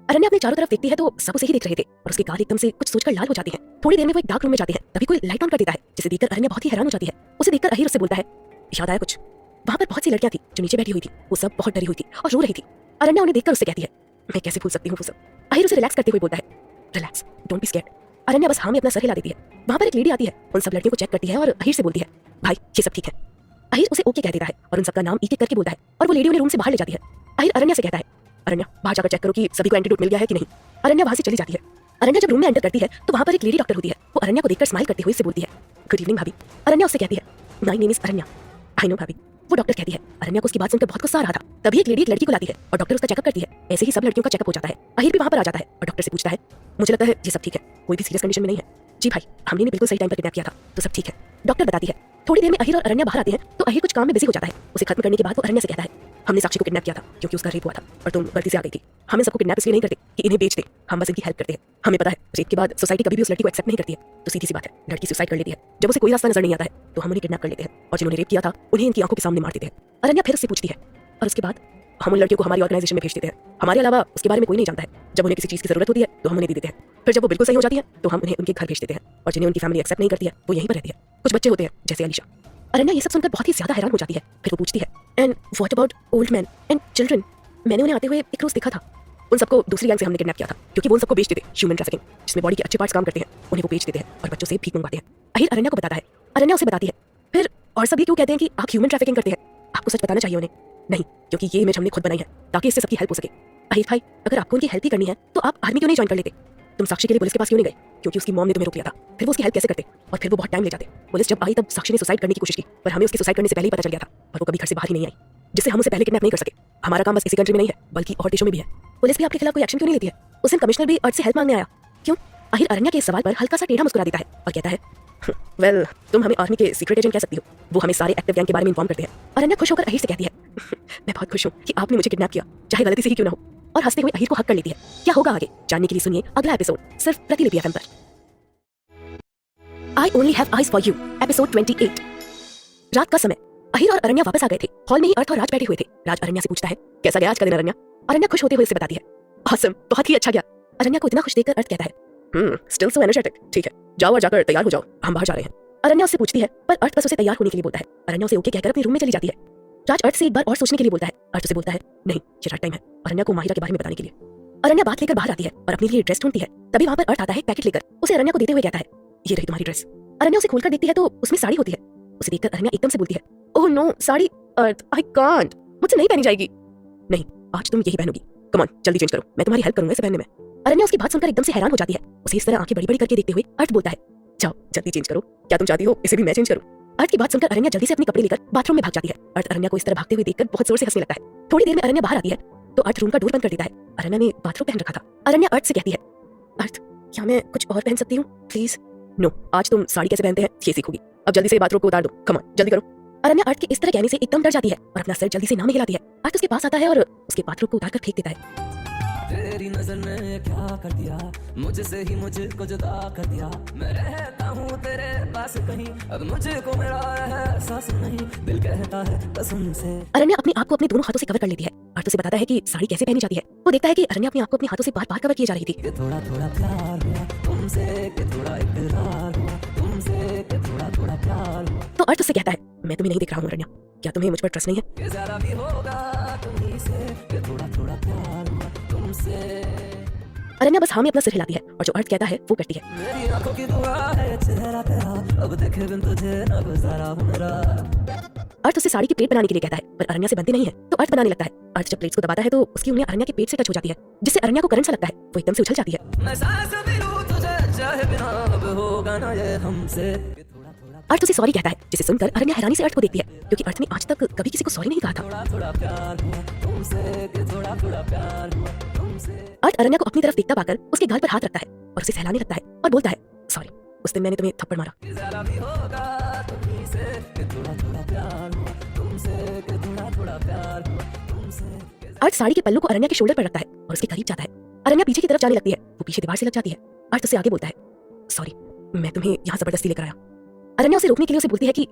अरण्या अपने चारों तरफ देखती है तो सब उसे ही देख रहे थे और उसके गाल एकदम से कुछ सोचकर लाल हो जाती हैं। थोड़ी देर में वो एक डार्क रूम में जाते हैं। तभी कोई लाइट ऑन कर देता है जिसे देखकर अरण्या बहुत ही हैरान हो जाती है। उसे देखकर अहिर उससे बोलता है याद आया कुछ? वहां पर बहुत सी लड़कियां थी जो नीचे बैठी हुई थी। वो सब बहुत डरी हुई थी और रो रही थी। अरण्या उन्हें देखकर उससे कहती है मैं कैसे भूल सकती हूँ वो सब। अहिर उसे रिलैक्स करते हुए बोलता है रिलैक्स, डोंट बी स्कैर्ड। अरण्या बस हाँ में अपना सर हिला देती है। वहां पर एक लेडी आती है, उन सब लड़कियों को चेक करती है और अहिर से बोलती है भाई ये सब ठीक है। अहिर उसे ओके कह देता है और उन सबका नाम एक एक करके बोलता है और वो लेडी उन्हें रूम से बाहर ले जाती है। अहिर अरण्या से कहता है अरण्या बाहर जाकर चेक करो कि सभी को एंटीडोट मिल गया है कि नहीं। अरण्या वहां से चली जाती है। अरण्या जब रूम में एंटर करती है तो वहां पर एक लेडी डॉक्टर होती है। वो अरण्या को देखकर स्माइल करते हुए उससे बोलती है गुड इवनिंग भाभी। अरण्या उससे कहती है my name is अरण्या। I know भाभी। वो डॉक्टर कहती है। अरण्या को उसकी बात सुनकर बहुत गुस्सा आ रहा था। तभी एक लेडी एक लड़की को लाती है और डॉक्टर उसका चेकअप करती है। ऐसे ही सब लड़कियों का चेकअप हो जाता है। अहिर भी वहां पर आ जाता है और डॉक्टर से पूछता है मुझे लगता है ये सब ठीक है, कोई भी सीरियस कंडीशन में नहीं है। जी भाई हमने बिल्कुल सही टाइम पर किडनैप किया था तो सब ठीक है। डॉक्टर बताती है। थोड़ी देर में अहिर और अरण्या बाहर आते हैं तो अहिर कुछ काम में बिजी हो जाता है। उसे खत्म करने के बाद वो अरण्या से कहता है हमने साक्षी को किडनैप किया था क्योंकि उसका रेप हुआ था और तुम गलती से आ गई थी। हम इन सबको किडनैप इसलिए नहीं करते कि इन्हें बेच दे, हम बस इनकी हेल्प करते हैं। हमें पता है रेप के बाद सोसाइटी कभी भी उस लड़की को एक्सेप्ट नहीं करती है तो सीधी सी बात है लड़की सुसाइड कर लेती है। जब उसे कोई रास्ता नजर नहीं आता है तो हम उन्हें किडनैप कर लेते हैं और जिन्होंने रेप किया था उन्हें इनकी आंखों के सामने मार देते हैं। अरण्या फिर उससे पूछती है और उसके बाद हम उन लड़कियों को हमारी ऑर्गेनाइजेशन में भेज देते हैं। हमारे अलावा उसके बारे में कोई नहीं जानता है। जब उन्हें किसी चीज़ की जरूरत होती है तो हम उन्हें दे देते हैं। फिर जब वो बिल्कुल सही हो जाती है तो हम उन्हें उनके घर भेज देते हैं और जिन्हें उनकी फैमिली एक्सेप्ट नहीं करती है वो यहीं पर रहती है। कुछ बच्चे होते हैं जैसे अलीशा। अरण्या ये सब सुनकर बहुत ही ज्यादा हैरान हो जाती है। फिर वो पूछती है and what about old man and children? मैंने उन्हें आते हुए एक रोज देखा था। उन सबको दूसरी गैंग से हमने किडनैप किया था क्योंकि वो उन सबको बेचते थे। ह्यूमन ट्रैफिकिंग जिसमें बॉडी के अच्छे पार्ट्स काम करते हैं उन्हें वो बेच देते हैं और बच्चों से भीख मंगवाते हैं। अहिर अरण्या को बताता है। अरण्या उसे बताती है फिर और सब ये क्यों कहते हैं कि आप ह्यूमन ट्रैफिकिंग करते हैं? आपको सच बताना चाहिए उन्हें। नहीं, क्योंकि ये इमेज हमने खुद बनाई है ताकि इससे सबकी हेल्प हो सके। अहिर भाई अगर आपको उनकी हेल्प ही करनी है तो आप आर्मी क्यों नहीं ज्वाइन कर लेते? तुम साक्षी के लिए पुलिस के पास क्यों नहीं गए? क्योंकि उसकी मॉम ने तुम्हें रोक लिया था। फिर वो उसकी हेल्प कैसे करते? और फिर वो बहुत टाइम ले जाते। पुलिस जब आई तब साक्षी ने सुसाइड करने की कोशिश की पर हमें उसकी सुसाइड करने से पहले ही पता चल गया था और वो कभी घर से बाहर ही नहीं आई, जिससे हम उसे पहले किडनैप नहीं कर सके। हमारा काम बस इसी कंट्री में नहीं है बल्कि और देशों में भी है। पुलिस भी आपके खिलाफ कोई एक्शन क्यों नहीं लेती है? उस दिन कमिश्नर भी अर्थ से हेल्प मांगने आया, क्यों? अहिर अरण्या के इस सवाल पर हल्का सा टेढ़ा मुस्कुरा देता है और कहता है वेल तुम हमें आर्मी के सीक्रेट एजेंट कह सकती हो। वो हमें सारे एक्टिव गैंग के बारे में इन्फॉर्म करते हैं। अरण्या खुश होकर अहिर से कहती है मैं बहुत खुश हूँ कि आपने मुझे किडनैप किया, चाहे गलती से ही क्यों ना हो। और हंसते हुए अहिर को हक कर लेती है। क्या होगा आगे जानने के लिए सुनिए अगला एपिसोड सिर्फ प्रतिलिपि एफएम पर। I only have eyes for you episode 28। रात का समय। अहिर और अरण्या वापस आ गए थे। हॉल में ही अर्थ और राज बैठे हुए थे। राज अरण्या से पूछता है कैसा गया आज का दिन अरण्या? अरण्या खुश होते हुए उसे बताती है ऑसम, बहुत ही अच्छा गया। अरण्या को इतना खुश देखकर अर्थ कहता है स्टिल सो एनर्जेटिक। ठीक है जाओ और जाकर तैयार हो जाओ, हम बाहर जा रहे हैं। अरण्या उससे पूछती है पर अर्थ बस उसे तैयार होने के लिए बोलता है। अरण्या उसे ओके कहकर अपने रूम में चली जाती है। राज अर्थ से एक बार और सोचने के लिए बोलता है। अर्थ उसे बोलता है नहीं ये राइट टाइम है अरण्या को माहिरा के बारे में बताने के लिए। अरण्या बात लेकर बाहर आती है और अपने लिए ड्रेस ढूंढती है। तभी वहां पर अर्थ आता है पैकेट लेकर। उसे अरण्या को देते हुए कहता है ये रही तुम्हारी ड्रेस। अरण्या उसे खोलकर देखती है तो उसमें साड़ी होती है। उसे देखकर अरण्या एकदम से बोलती है oh no sari, Arth I can't, मुझसे नहीं पहनी जाएगी। नहीं आज तुम यही पहनोगी, कम ऑन जल्दी चेंज करो, मैं तुम्हारी हेल्प करूंगा इसे पहनने में। अरण्या उसकी बात सुनकर एकदम से हैरान हो जाती है। उसे इस तरह आंखें बड़ी बड़ी करके देखते हुए अर्थ बोलता है जाओ जल्दी चेंज करो, क्या तुम चाहती हो इसे भी मैं चेंज करूं? अर्थ की बात सुनकर अरण्या जल्दी से अपने कपड़े लेकर बाथरूम में भाग जाती है। अर्थ अरण्या को इस तरह भागते हुए देखकर बहुत जोर से हंसने लगता है। थोड़ी देर में अरण्या बाहर आती है तो अर्थ रूम का डोर बंद कर देता है। अरण्या ने बाथरूम पहन रखा था। अरण्या अर्थ से कहती है अर्थ क्या मैं कुछ और पहन सकती हूँ प्लीज? नो आज तुम साड़ी कैसे पहनते हैं ये सीखोगी। अब जल्दी से बाथरूम को उतार दो, कम ऑन जल्दी करो। अरण्या अर्थ के इस तरह कहने से एकदम डर जाती है और अपना सर जल्दी से नाम में हिलाती है। अर्थ उसके पास आता है और उसके बाथरूम को उतार कर फेंक देता है। तेरी नजर ने क्या कर दिया, मुझसे ही मुझको जुदा कर दिया। मैं रहता हूँ तेरे पास कहीं, अब मुझको मेरा एहसास नहीं। दिल कहता है कसम से। अरण्या अपने आप को अपने दोनों हाथों से कवर कर लेती है। अर्थ उसे बताता है कि साड़ी कैसे पहनी जाती है। वो देखता है कि अरण्या अपने आप को अपने हाथों से बार बार कवर किए जा रही थी। कि थोड़ा थोड़ा प्यार हुआ तुमसे, कि थोड़ा इकरार हुआ तुमसे, कि थोड़ा थोड़ा प्यार हुआ। तो अर्थ उससे कहता है, मैं तुम्हें नहीं दिख रहा हूँ अरण्या, क्या तुम्हें मुझ पर ट्रस्ट नहीं है? कि ज़रा भी होगा तुम्हीं से, कि थोड़ा थोड़ा प्यार हुआ तुमसे। अरण्या बस हाँ में अपना सिर हिलाती है और जो अर्थ कहता है वो करती है। मेरी आंखों की दुआ है चेहरा तेरा, अब देखे बिन तुझे ना गुजारा हूँ मेरा। अर्थ उसे साड़ी की प्लेट बनाने के लिए कहता है, पर अरण्या से बनती नहीं है तो अर्थ बनाने लगता है। अर्थ जब प्लेट्स को दबाता है तो उसकी उंगलियां अरण्या के पेट से टच हो जाती है, जिससे अरण्या को करंट सा लगता है। वो एकदम से उछल जाती है। मैं सांस भी लूं तुझे चाहे बिना, अब होगा ना ये हमसे। अर्थ उसे सॉरी कहता है, जिसे सुनकर अरण्या हैरानी से अर्थ को देखती है, क्योंकि अर्थ ने आज तक कभी किसी को सॉरी नहीं कहा था। थोड़ा थोड़ा प्यार हुआ तुमसे, कि थोड़ा थोड़ा प्यार हुआ तुमसे। अर्थ अरण्या को अपनी तरफ देखता पाकर उसके गाल पर हाथ रखता है और उसे सहलाने लगता है और बोलता है, सॉरी, उस दिन मैंने तुम्हें थप्पड़ मारा। कि ज़रा भी होगा तुम्हीं से, कि थोड़ा थोड़ा प्यार हुआ तुमसे, कि थोड़ा थोड़ा प्यार हुआ तुमसे। अर्थ साड़ी के पल्लू को अरण्या के शोल्डर पर रखता है और उसके करीब जाता है। अरण्या पीछे की तरफ जाने लगती है, वो पीछे दीवार से लग जाती है। अर्थ उससे आगे बोलता है, सॉरी, मैं तुम्हें यहाँ जबरदस्ती लेकर आया। अरण्या उसे रोकने के लिए उसे बोलती है कि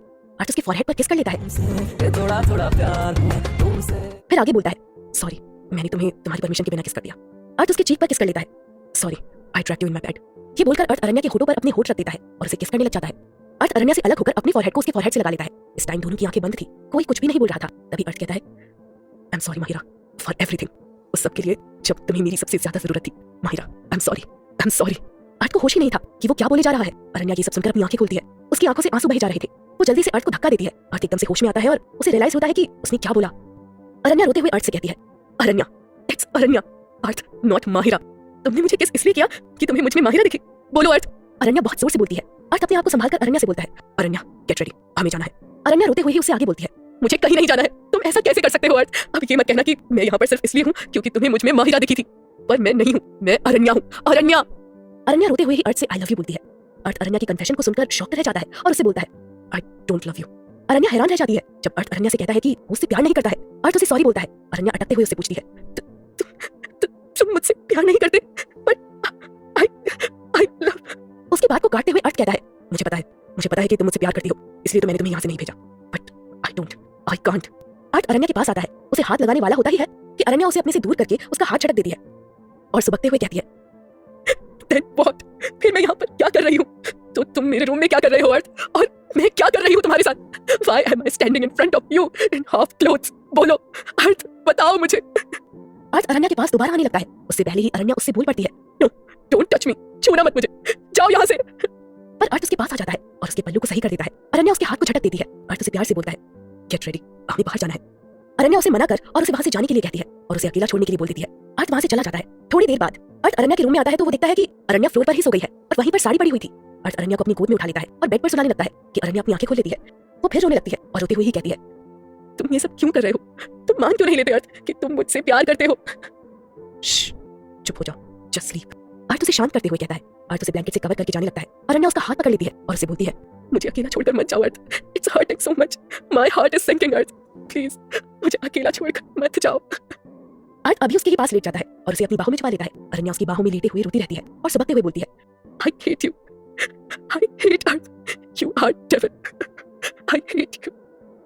अर्थ उसके फॉरहेड पर किस कर लेता है। कि थोड़ा थोड़ा प्यार हुआ तुमसे। फिर आगे बोलता है, सॉरी, मैंने तुम्हें तुम्हारी परमिशन के बिना किस कर दिया। अर्थ उसके चीक पर किस कर लेता है। Sorry, I trapped you in my bed. ये बोलकर अर्थ अरण्या के होठों पर अपने होठ रख देता है और उसे किस करने लग जाता है। अर्थ अरण्या से अलग होकर अपनी फॉरहेड को उसके फॉरहेड से लगा लेता है। इस टाइम दोनों की आंखें बंद थी, कोई कुछ भी नहीं बोल रहा था। तभी अर्थ कहता है, I am sorry Mahira for everything, उस सब के लिए जब तुम्हें मेरी सबसे ज्यादा जरूरत थी। Mahira, I am sorry, I am sorry. Arth को होश ही नहीं था कि वो क्या बोले जा रहा है। अरण्या ये सब सुनकर अपनी आंखें खोलती है, उसकी आंखों से आंसू बहे जा रहे थे। वो जल्दी से अर्थ को धक्का देती है। अर्थ एकदम से होश में आता है और उसे रियलाइज होता है कि उसने क्या बोला। अरण्या रोते हुए अर्थ से कहती है, अरण्या, इट्स अरण्या, अर्थ नॉट माहिरा। तुमने मुझे किस इसलिए किया कि तुम्हें मुझ में माहिरा दिखी? बोलो अर्थ। अरण्या बहुत जोर से बोलती है। अर्थ अपने आप को संभालकर अरण्या से बोलता है, अरण्या गेट रेडी, हमें जाना है। अरण्या रोते हुए ही उससे आगे बोलती है, मुझे कहीं नहीं जाना है, तुम ऐसा कैसे कर सकते हो अर्थ? अब ये मत कहना कि मैं यहाँ पर सिर्फ इसलिए हूँ क्योंकि तुम्हें मुझ में माहिरा दिखी थी, पर मैं नहीं हूँ, मैं अरण्या हूँ, अरण्या। अरण्या रोते हुए ही अर्थ से आई लव यू बोलती है। अर्थ अरण्या की कन्फेशन को सुनकर शॉक्ड रह जाता है और उससे बोलता है, आई डोंट लव यू। अरण्या हैरान रह जाती है जब अर्थ अरण्या से कहता है कि वो उससे प्यार नहीं करता है। अर्थ उसे सॉरी बोलता है। अरण्या अटकते हुए उससे पूछती है, तुम मुझसे प्यार नहीं करते, बट आई लव। उसकी बात को काटते हुए अर्थ कहता है, मुझे पता है कि तुम मुझसे प्यार करती हो, इसलिए तो मैंने तुम्हें यहाँ से नहीं भेजा, but I don't, I can't. Arth Aranya के पास आता है, उसे हाथ लगाने वाला होता ही है कि अरण्या उसे अपने से दूर करके उसका हाथ झटक देती है और सुबकते हुए कहती है, Then what? फिर मैं यहाँ पर क्या कर रही हूँ? तो तुम मेरे रूम में क्या कर रहे हो अर्थ? और मैं क्या कर रही हूँ तुम्हारे साथ? Why am I standing in front of you in half clothes? बोलो अर्थ, बताओ मुझे। अर्थ अरण्या के पास दोबारा आने लगता है। उससे पहले ही अरण्या उससे बोल पड़ती है, नो, डोंट टच मी, छूना मत मुझे, जाओ यहाँ से। पर अर्थ उसके पास आ जाता है और उसके पल्लू को सही कर देता है। अरण्या उसके हाथ को झटक देती है। अर्थ उसे प्यार से बोलता है, गेट रेडी, हमें बाहर जाना है। अरण्या उसे मना कर और उसे वहां से जाने के लिए कहती है और उसे अकेला छोड़ने के लिए बोल देती है। अर्थ वहां से चला जाता है। थोड़ी देर बाद अर्थ अरण्या के रूम में आता है तो वो देखता है कि अरण्या फ्लोर पर ही सो गई है और वहीं पर साड़ी पड़ी हुई थी। अर्थ अरण्या को अपनी गोद में उठा लेता है और बेड पर सुलाने लगता है कि अरण्या अपनी आंखें खोल लेती है। वो फिर रोने लगती है और रोते हुए ही कहती है, तुम ये सब क्यों कर रहे हो? तुम मान क्यों नहीं लेते अर्थ कि तुम मुझसे प्यार करते हो? चुप हो जाओ, जस्ट स्लीप। अर्थ उसे शांत करते हुए कहता है। अर्थ उसे ब्लैंकेट से कवर करके जाने लगता है। अरण्या उसका हाथ पकड़ लेती है और उसे बोलती है, मुझे अकेला छोड़कर मत जाओ Arth, it's hurting so much, my heart is sinking Arth, please मुझे अकेला छोड़कर मत जाओ। अर्थ अभी उसके ही पास लेट जाता है और उसे अपनी बाहों में छुपा लेता है। अरण्या उसकी बाहों में लेटे हुए रोती रहती है और सबकते हुए बोलती है, I hate you, I hate Arth, you are devil, I hate you.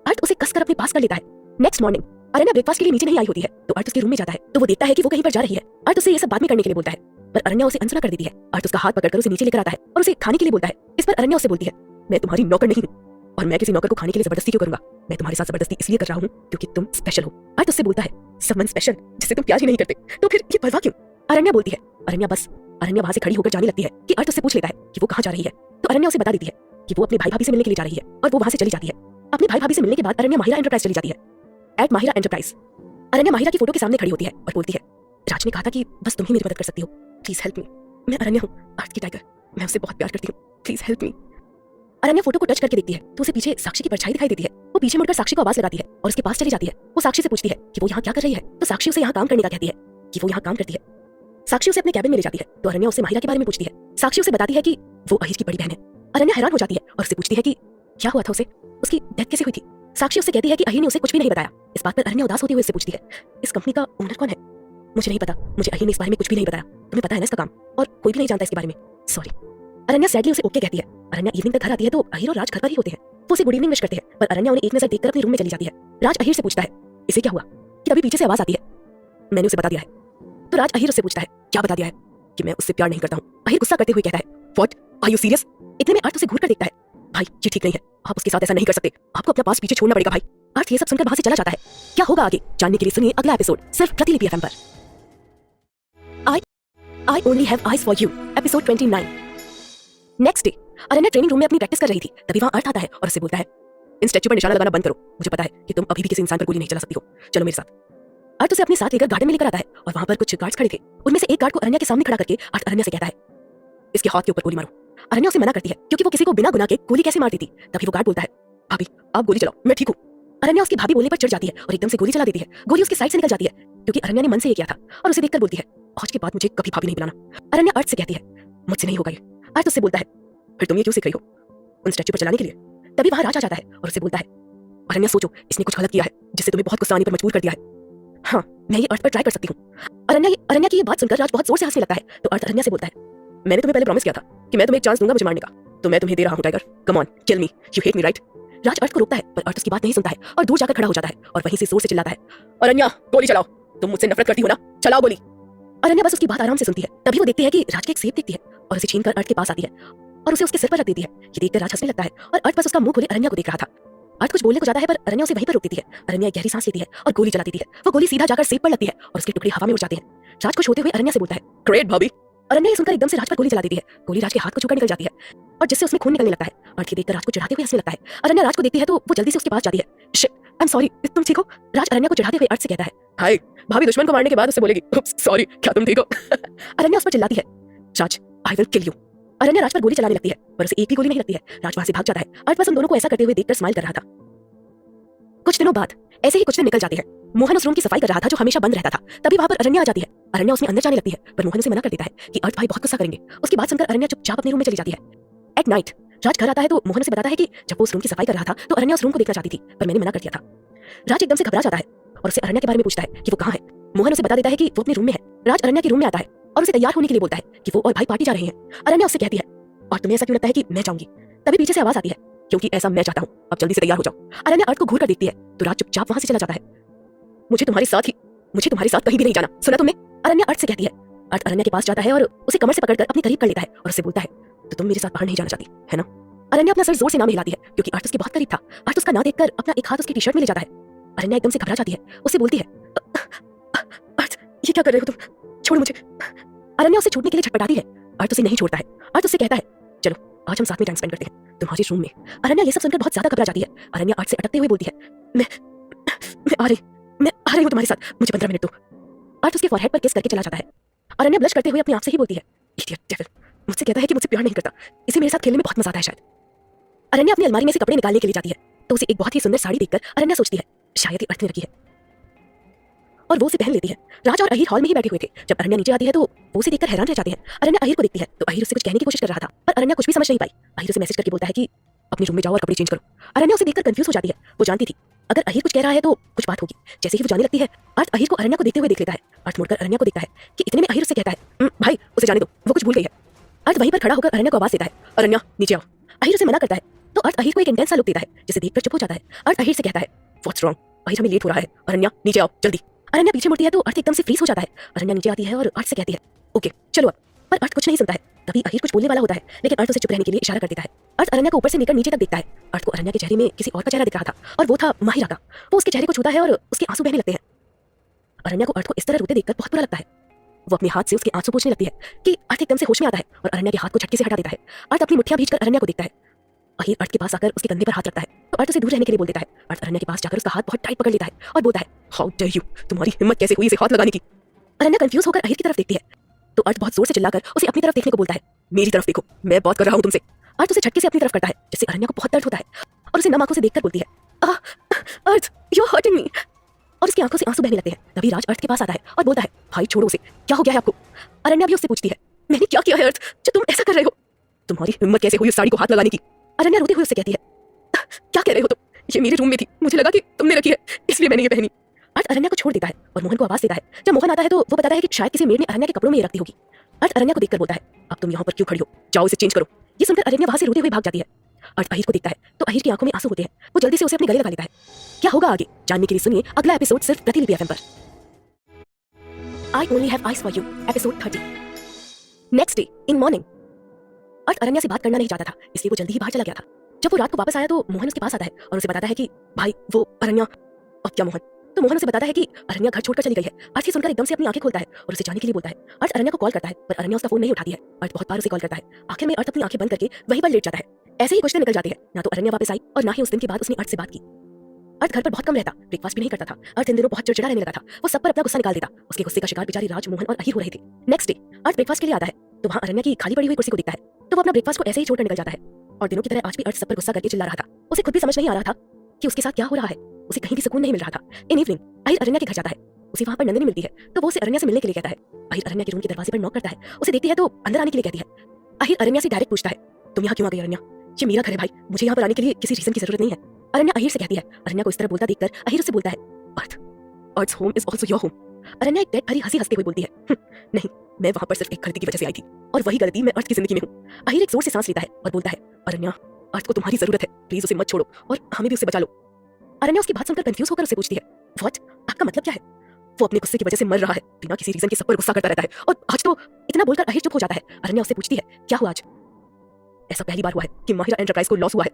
Arth उसे कसकर अपने पास कर लेता है। नेक्स्ट मॉर्निंग अरण्या ब्रेकफास्ट के लिए नीचे नहीं आई होती है तो अर्थ उसके रूम में जाता है तो वो देखता है कि वो कहीं पर जा रही है। अर्थ उसे ये सब बाद में करने के लिए बोलता है पर अरण्या उसे अनसुना कर देती है। अर्थ उसका हाथ पकड़कर उसे नीचे लेकर आता है और उसे खाने के लिए बोलता है। इस पर अरण्या उसे बोलती है, मैं तुम्हारी नौकर नहीं हूँ और मैं किसी नौकर को खाने के लिए जबरदस्ती क्यों करूंगा? मैं तुम्हारे साथ जबरदस्ती इसलिए कर रहा हूँ क्योंकि तुम स्पेशल हो। अर्थ उससे बोलता है, समवन स्पेशल जिसे तुम प्यार ही नहीं करते तो फिर ये परवाह क्यों? अरण्या बोलती है। अरण्या वहां से खड़ी होकर जाने लगती है कि अर्थ उससे पूछ लेता है कि वो कहाँ जा रही है तो अरण्या उसे बता देती है कि वो अपने भाई भाभी से मिलने के लिए जा रही है और वो वहां से चली जाती है। अपने भाई भाभी से मिलने के बाद अरण्या माहिरा एंटरप्राइज चली जाती है। एट माहिरा एंटरप्राइज अरण्या माहिरा की फोटो के सामने खड़ी होती है और बोलती है, राज ने कहा था कि बस तुम ही मेरी मदद कर सकती हो, प्लीज हेल्प मी। मैं अरण्या हूँ, अर्थ की टाइगर, मैं उसे बहुत प्यार करती हूँ, प्लीज हेल्प मी। अरण्या फोटो को टच करके देखती है तो उसे पीछे साक्षी की परछाई दिखाई देती है। वो पीछे मुड़कर साक्षी को आवाज लगाती है और उसके पास चली जाती है। वो साक्षी से पूछती है कि वो यहाँ क्या कर रही है तो साक्षी उसे यहाँ काम करने का कहती है कि वो यहाँ काम करती है। साक्षी उसे अपने कैबिन में ले जाती है तो अरण्या उसे माहिरा के बारे में पूछती है। साक्षी उसे बताती है कि वो अहिर की बड़ी बहन है। अरण्या हैरान हो जाती है और उससे पूछती है कि क्या हुआ था उसे, उसकी डेथ कैसे हुई थी। साक्षी उससे कहती है कि अहिर ने उसे कुछ भी नहीं बताया। इस बात पर अरण्या उदास होती हुई उससे पूछती है, इस कंपनी का ओनर कौन है? मुझे नहीं पता, मुझे अहिर ने इस बारे में कुछ भी नहीं बताया। तुम्हें पता है ना इसका काम, और कोई भी नहीं जानता इसके बारे में। सॉरी। अरण्या सैडली उसे ओके कहती है। अरण्या इवनिंग तक घर आती है तो अहिर और राज घर पर ही होते हैं। वो उसे गुड इवनिंग विश करते हैं, पर अरण्या उन्हें एक नजर देखकर अपने रूम में चली जाती है। राज अहिर से पूछता है इसे क्या हुआ, कि तभी पीछे से आवाज आती है मैंने उसे बता दिया है। तो राज अहिर उससे पूछता है क्या बता दिया है, कि मैं उससे प्यार नहीं करता हूँ। अहिर गुस्सा करते हुए कहता है व्हाट, आर यू सीरियस। इतने में अर्थ उसे घूर कर देखता है। भाई ये ठीक नहीं है, आप उसके साथ ऐसा नहीं कर सकते, आपको अपना पास पीछे छोड़ना पड़ेगा भाई। अर्थ ये सब सुनकर वहां से चला जाता है। क्या होगा आगे जानने के लिए सुनिए अगला एपिसोड सिर्फ प्रतिलिपि एफएम पर। I only have eyes for you, episode 29। Next day अरण्या training room में अपनी प्रैक्टिस कर रही थी, तभी वहां अर्थ आता है और उससे बोलता है इन स्टैच्यू पर निशाना लगाना बंद करो, मुझे पता है कि तुम अभी भी किसी इंसान पर गोली नहीं चला सकती हो, चलो मेरे साथ। अर्थ उसे अपने साथ लेकर गार्डन में लेकर आता है और वहां पर कुछ गार्ड्स खड़े थे। उनमें से एक गार्ड को अरण्या के सामने खड़ा करके अर्थ अरण्या से कहता है इसके हाथ के ऊपर गोली मारो। अरण्या उसे मना करती है क्योंकि वो किसी को बिना गुनाह के गोली कैसे मार देती। तभी वो गार्ड बोलता है भाभी आप गोली चलाओ, मैं ठीक हूँ। अरण्या उसकी भाभी बोलने पर चढ़ जाती है और एकदम से गोली चला देती है। गोली उसकी साइड से निकल जाती है क्योंकि अरण्या ने मन से ये किया था, और उसे देखकर बोलती है आज के बाद मुझे कभी भाभी नहीं बुलाना। अरण्या अर्थ से कहती है मुझसे नहीं होगा ये। अर्थ उससे बोलता है फिर तुम ये क्यों सीख रही हो, उन स्टैच्यू पर चलाने के लिए। तभी वहां राज आ जाता है और उससे बोलता है अरण्या सोचो इसने कुछ गलत किया है जिससे तुम्हें बहुत गुस्सा आने पर मजबूर कर दिया है। हाँ मैं ये अर्थ पर ट्राई कर सकती हूँ। अरण्या की ये बात सुनकर राज बहुत जोर से हंसने लगता है। तो अर्थ अरण्या से बोलता है मैंने तुम्हें पहले प्रॉमिस किया था कि मैं तुम्हें एक चांस दूंगा मुझे मारने का, तो मैं तुम्हें दे रहा हूँ tiger, come on kill me, you hate me right. Raj Arth को रोकता है पर अर्थ उसकी बात नहीं सुनता है और दूर जाकर खड़ा हो जाता है और वहीं से जोर से चिल्लाता है अरण्या गोली चलाओ, तुम मुझसे नफरत करती हो ना, चलाओ गोली। अरण्या बस उसकी बात आराम से सुनती है। तभी वो देखती है कि राज की एक सेब दिखती है और उसे छीनकर अर्थ के पास आती है और उसे उसके सिर पर रख देती है। ये देखकर राज हंसने लगता है और अर्थ बस उसका मुंह खोले अरण्या को देख रहा था। अर्थ कुछ बोलने को जाता है पर अरण्या उसे वहीं पर रोक देती है। अरण्या एक गहरी सांस लेती है और गोली चला देती है। वो गोली सीधा जाकर सेब पर लगती है और उसके टुकड़े हवा में उड़ जाते हैं। राज खुश होते हुए अरण्या से बोलता है ग्रेट भाभी। अरण्या ये सुनकर एकदम से राज पर गोली चला देती है। गोली राज के हाथ को छूकर निकल जाती है और जिससे उसमें खून निकलने लगता है। अर्थ ये देखकर राज को चढ़ाते हुए हंसने लगता है। अरण्या राज को देखती है तो वो जल्दी से उसके पास जाती है। शिट, आई एम सॉरी, तुम ठीक हो। राज अरण्या को चढ़ाते हुए अर्थ से कहता है हाय। भाभी दुश्मन को मारने के बाद उससे बोलेगी सॉरी, क्या तुम ठीक हो। अरण्या उस पर चिल्लाती है राज आई विल किल यू। अरण्या राज पर गोली चलाने लगती है पर उसे एक भी गोली नहीं लगती है। राज वहां से भाग जाता है। अर्थ बस उन दोनों को ऐसा करते हुए देखकर स्माइल कर रहा था। कुछ दिनों बाद ऐसे ही कुछ दिन निकल जाते हैं। मोहन उस रूम की सफाई कर रहा था जो हमेशा बंद रहता था। तभी वहां पर अरण्या आ जाती है। अरण्या उसमें अंदर जाने लगती है पर मोहन उसे मना कर देता है कि अर्थ भाई बहुत गुस्सा करेंगे। उसकी बात सुनकर अरण्या चुपचाप अपने रूम में चली जाती है। एट नाइट राज घर आता है तो मोहन उसे बताता है कि जब वो उस रूम की सफाई कर रहा था तो अरण्या उस रूम को देखना चाहती थी पर मैंने मना कर दिया था। राज एकदम से घबरा जाता है और उसे अरण्या के बारे में पूछता है कि वो कहाँ है। मोहन उसे बता देता है कि वो अपने रूम में है। राज अरण्या के रूम में आता है और उसे तैयार होने के लिए बोलता है कि वो और भाई पार्टी जा रहे हैं। अरण्या उससे कहती है और तुम्हें ऐसा क्यों लगता है कि मैं जाऊंगी। तभी पीछे से आवाज आती है क्योंकि ऐसा मैं चाहता हूँ, अब जल्दी से तैयार हो जाओ। अरण्या अर्थ को घूर कर देखती है तो राज चुपचाप वहां से चला जाता है। मुझे तुम्हारे साथ कहीं भी नहीं जाना, सुना तुमने। अरण्या अर्थ से कहती है। अर्थ अरण्या के पास जाता है और उसे कमर से पकड़कर अपने करीब कर लेता है और उससे बोलता है तो तुम मेरे साथ बाहर नहीं जाना चाहती है ना। अरण्या अपना सर जोर से ना हिलाती है क्योंकि अर्थ उसके बहुत करीब था। अर्थ उसका ना देखकर अपना एक हाथ उसकी टी शर्ट में ले जाता है। अरण्या एकदम से घबरा जाती है, उससे बोलती है अर्थ ये क्या कर रहे हो तुम, छोड़ मुझे। अरण्या उसे छूटने के लिए छटपटाती है। अर्थ उसे नहीं छोड़ता है। अर्थ उससे कहता है चलो आज हम साथ में टाइम स्पेंड करते हैं तुम्हारे रूम में। अरण्या ये सब सुनकर बहुत ज्यादा घबरा जाती है। अरण्या अर्थ से अटकते हुए बोलती है मैं आ रही हूँ तुम्हारे साथ, मुझे 15 मिनट दो। अर्थ उसके फॉरहेड पर किस करके चला जाता है। अरण्या ब्लश करते हुए अपने आप से ही बोलती है इडियट डेविल, मुझसे कहता है कि मुझसे प्यार नहीं करता, इसे मेरे साथ खेलने में बहुत मजा आता है शायद। अरण्या अपनी अलमारी में से कपड़े निकालने के लिए जाती है तो उसे एक बहुत ही सुंदर साड़ी देखकर अरण्या सोचती है शायद ये अर्थ ने रखी है और वो उसे पहन लेती है। राज और अहिर हॉल में ही बैठे हुए थे। जब अरण्या नीचे आती है तो वो उसे देखकर हैरान रह जाते हैं। अरण्या अहिर को देखती है तो अहिर उससे कुछ कहने की कोशिश कर रहा था पर अरण्या कुछ भी समझ नहीं पाई। अहिर उसे मैसेज करके बोलता है कि अपने रूम में जाओ और कपड़े चेंज करो। अरण्या उसे देखकर कंफ्यूज हो जाती है। वो जानती थी अगर अहिर कुछ कह रहा है तो कुछ बात होगी। जैसे ही वो जाने लगती है अर्थ अहिर को अरण्या को देखते हुए देख लेता है। अर्थ मुड़कर अरण्या को देखता है कि इतने में अहिर उससे कहता है भाई उसे जाने दो, वो कुछ भूल गई है। अर्थ वहीं पर खड़ा होकर अरण्या को आवाज देता है अरण्या नीचे आओ। अहिर उसे मना करता है तो अर्थ अहिर को एक इंटेंस सा लुक देता है जिसे देखकर चुप हो जाता है। अर्थ अहिर से कहता है व्हाट्स रॉन्ग, अहिर हमें लेट हो रहा है, अरण्या नीचे आओ जल्दी। अरण्या पीछे मुड़ती है तो अर्थ एकदम से फ्रीज हो जाता है। अरण्या नीचे आती है और अर्थ से कहती है ओके चलो अब, पर अर्थ कुछ नहीं सुनता है। तभी अहिर कुछ बोलने वाला होता है लेकिन अर्थ उसे चुप रहने के लिए इशारा कर देता है। अर्थ अरण्या को ऊपर से लेकर नीचे तक देखता है। अर्थ को अरण्या के चेहरे में किसी और का चेहरा दिख रहा था और वो था माहिरा का। वो उसके चेहरे को छूता है और उसके आंसू बहने लगते हैं। अरण्या को अर्थ को इस तरह रोते देखकर बहुत बुरा लगता है। वो अपने हाथ से उसके आंसू पोंछने लगती है कि अर्थ एकदम से होश में आता है और अरण्या के हाथ को झटके से हटा देता है। अर्थ अपनी मुट्ठियां भींचकर अरण्या को देखता है। अहिर अर्थ के पास आकर उसके कंधे पर हाथ रखता है तो अर्थ उसे दूर रहने के लिए बोल देता है। अर्थ अरण्या के पास जाकर उसका हाथ बहुत टाइट पकड़ लेता है और बोलता है हाउ डेयर यू, तुम्हारी हिम्मत कैसे हुई इसे हाथ लगाने की। अरण्या कंफ्यूज होकर अहिर की तरफ देखती है तो अर्थ बहुत जोर से चिल्लाकर उसे अपनी तरफ देखने को बोलता है मेरी तरफ देखो, मैं बात कर रहा हूँ तुमसे। अर्थ उसे झटके से अपनी तरफ करता है जिससे अरण्या को बहुत दर्द होता है और उसे नम आंखों से देखकर बोलती है Arth you are hurting me, और उसकी आंखों से आंसू बहने लगते हैं। तभी राज अर्थ के पास आता है और बोलता है भाई छोड़ो उसे, क्या हो गया है आपको। अरण्या भी उससे पूछती है मैंने क्या किया है अर्थ जो तुम ऐसा कर रहे हो, तुम्हारी हिम्मत कैसे हुई उस साड़ी को हाथ लगाने की। अरण्या रोते हुए उससे कहती है क्या कह रहे हो तुम, ये मेरे रूम में थी, मुझे लगा कि तुमने रखी है इसलिए मैंने ये पहनी। अर्थ अर्थ अरण्या को छोड़ देता है और मोहन को आवाज देता है। जब मोहन आता है तो वो बताता है कि शायद किसी मेड ने अरण्या के कपड़ों में ये रखती होगी। अर्थ अरण्या को देखकर बोलता है, अब तुम यहाँ पर क्यों खड़ी हो, जाओ इसे चेंज करो। ये सुनकर अरण्या वहां से रोते हुए भाग जाती है। अर्थ अहिर को देखता है तो अहिर की आंखों में आंसू होते हैं। वो जल्दी से उसे अपने गले लगा लेता है। क्या होगा आगे जानने के लिए सुनिए अगला एपिसोड सिर्फ प्रतिलिपि एफएम पर। I only have eyes for you episode 30। Next day in morning. Arth Aranya से बात करना नहीं चाहता था, इसलिए वो जल्दी ही बाहर चला गया था। जब वो रात को वापस आया तो मोहन उसके पास आता है और उसे बताता है कि भाई वो अरण्या। अब क्या मोहन? तो मोहन उसे बताता है कि अरण्या घर छोड़कर चली गई है। अर्थ ये सुनकर एकदम से अपनी आंखें खोलता है और उसे जाने के लिए बोलता है। अर्थ अरण्या को कॉल करता है पर अरण्या उसका फोन नहीं उठाती है। अर्थ बहुत बार उसे कॉल करता है। आखिर में अर्थ अपनी आंखें बंद करके वहीं पर लेट जाता है। ऐसे ही कुछ दिन निकल जाते हैं, ना तो अरण्या वापस आई और ना ही उस दिन के बाद उसने अर्थ से बात की। अर्थ घर पर बहुत कम रहता, ब्रेकफास्ट भी नहीं करता था। अर्थ इन दिनों बहुत चिड़चिड़ा रहने लगा था। वो सब पर अपना गुस्सा निकाल देता। उसके गुस्से का शिकार बेचारी राज, मोहन और अहिर हो रहे थे। नेक्स्ट डे अर्थ ब्रेकफास्ट के लिए आता है तो वहाँ अरण्या की खाली पड़ी हुई कुर्सी को देखता है तो वो अपना ब्रेकफास्ट को ऐसे ही छोड़कर निकल जाता है। और दिनों की तरह आज भी अर्थ सब पर गुस्सा करके चिल्ला रहा था। उसे खुद भी समझ नहीं आ रहा था कि उसके साथ क्या हो रहा है। उसे कहीं भी सुकून नहीं मिल रहा था। इन इवनिंग अहिर अरण्या के घर जाता है। उसे वहाँ पर नंदिनी मिलती है तो वो उसे अरण्या से मिलने के लिए कहता है। अहिर अरण्या के रूम के दरवाजे पर नॉक करता है। उसे देखती है तो अंदर आने के लिए कहती है। अहिर अरण्या से डायरेक्ट पूछता है, तुम यहाँ क्यों आ गई अरण्या? ये मेरा घर है भाई, मुझे यहाँ पर आने के लिए किसी रीजन की जरूरत नहीं है। अरण्या अहिर से कहती है। अरण्या को इस तरह बोलता देखकर अहिर उससे बोलता है, Arth, Arth's home is also your home. Aranya एक डेड भरी हंसी हंसते हुए बोलती है, नहीं, मैं वहाँ पर सिर्फ एक गलती की वजह से आई थी और वही गलती मैं अर्थ की जिंदगी में हूँ। अहिर एक जोर से सांस लेता है और बोलता है, अरण्या, अर्थ को तुम्हारी जरूरत है, प्लीज उसे मत छोड़ो और हमें भी उसे बचा लो। अरण्या उसकी बात सुनकर कंफ्यूज होकर उसे पूछती है, व्हाट, आपका मतलब क्या है? वो अपने गुस्से की वजह से मर रहा है, बिना किसी रीजन के सब पर गुस्सा करता रहता है और आज तो इतना बोलकर अहिर चुप हो जाता है। अरण्या उससे पूछती है, क्या हुआ आज? ऐसा पहली बार हुआ है कि माहिरा एंटरप्राइज को लॉस हुआ है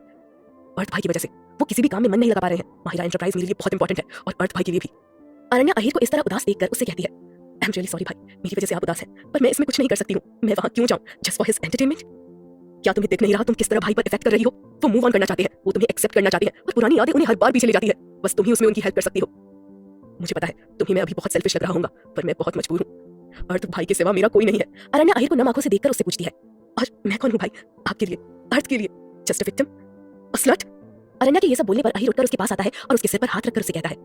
अर्थ भाई की वजह से। वो किसी भी काम में मन नहीं लगा पा रहे हैं। माहिरा एंटरप्राइज मेरे लिए बहुत इंपॉर्टेंट है और अर्थ भाई के लिए भी। अरण्या अहिर को इस तरह उदास देखकर उससे कहती है, आई एम रियली सॉरी भाई, मेरी वजह से आप उदास हैं, पर मैं इसमें कुछ नहीं कर सकती हूँ। मैं वहाँ क्यों जाऊँ जस्ट फॉर हिज एंटरटेनमेंट? क्या तुम्हें दिख नहीं रहा तुम किस तरह भाई पर इफेक्ट कर रही हो? वो मूव ऑन करना चाहते हैं, वो तुम्हें एक्सेप्ट करना चाहते हैं और पुरानी यादें उन्हें हर बार पीछे ले जाती है। बस तुम ही उसमें उनकी हेल्प कर सकती हो। मुझे पता है तुम्हें मैं अभी बहुत सेल्फिश लग रहा हूँ, पर मैं बहुत मजबूर हूँ। अर्थ भाई के सिवा मेरा कोई नहीं है। अरण्या अहिर को नम आंखों से देखकर उससे पूछती है, और मैं कौन हूँ भाई आपके लिए, अर्थ के लिए? Just a victim, a slut. Aranya के ये सब बोलने पर अहिर उठकर उसके पास आता है और उसके सिर पर हाथ रखकर उसे कहता है,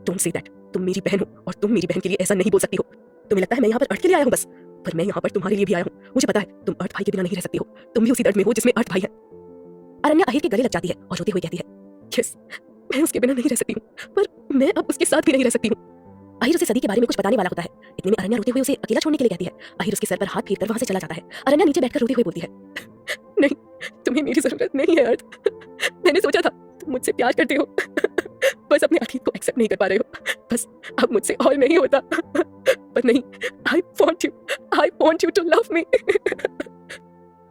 डोंट से दैट, तुम मेरी बहन हो और तुम मेरी बहन के लिए ऐसा नहीं बोल सकती हो। तुम्हें लगता है मैं यहाँ पर अर्थ के लिए आया हूँ बस, पर मैं यहाँ पर तुम्हारे लिए भी आया हूँ। मुझे पता है तुम अर्थ भाई के बिना नहीं रह सकती हो, तुम भी उसी दर्द में हो जिसमें अर्थ भाई है। अरण्या अहिर के गले लग जाती है और रोते हुए कहती है, यस, मैं उसके बिना नहीं रह सकती हूँ, पर मैं अब उसके साथ भी नहीं रह सकती हूँ। अहिर उसे सदी के बारे में कुछ बताने वाला होता है। इतने में अरण्या रोते हुए उसे अकेला छोड़ने के लिए कहती है। अहिर उसके सर पर हाथ फेरकर वहां से चला जाता है। अरण्या नीचे बैठकर रोते हुए बोलती है, नहीं, तुम्हें मेरी जरूरत नहीं है अर्थ। मैंने सोचा था तुम मुझसे प्यार करते हो, बस अपने अतीत को एक्सेप्ट नहीं कर पा रहे हो। बस अब मुझसे और नहीं होता, पर नहीं, I want you to love me.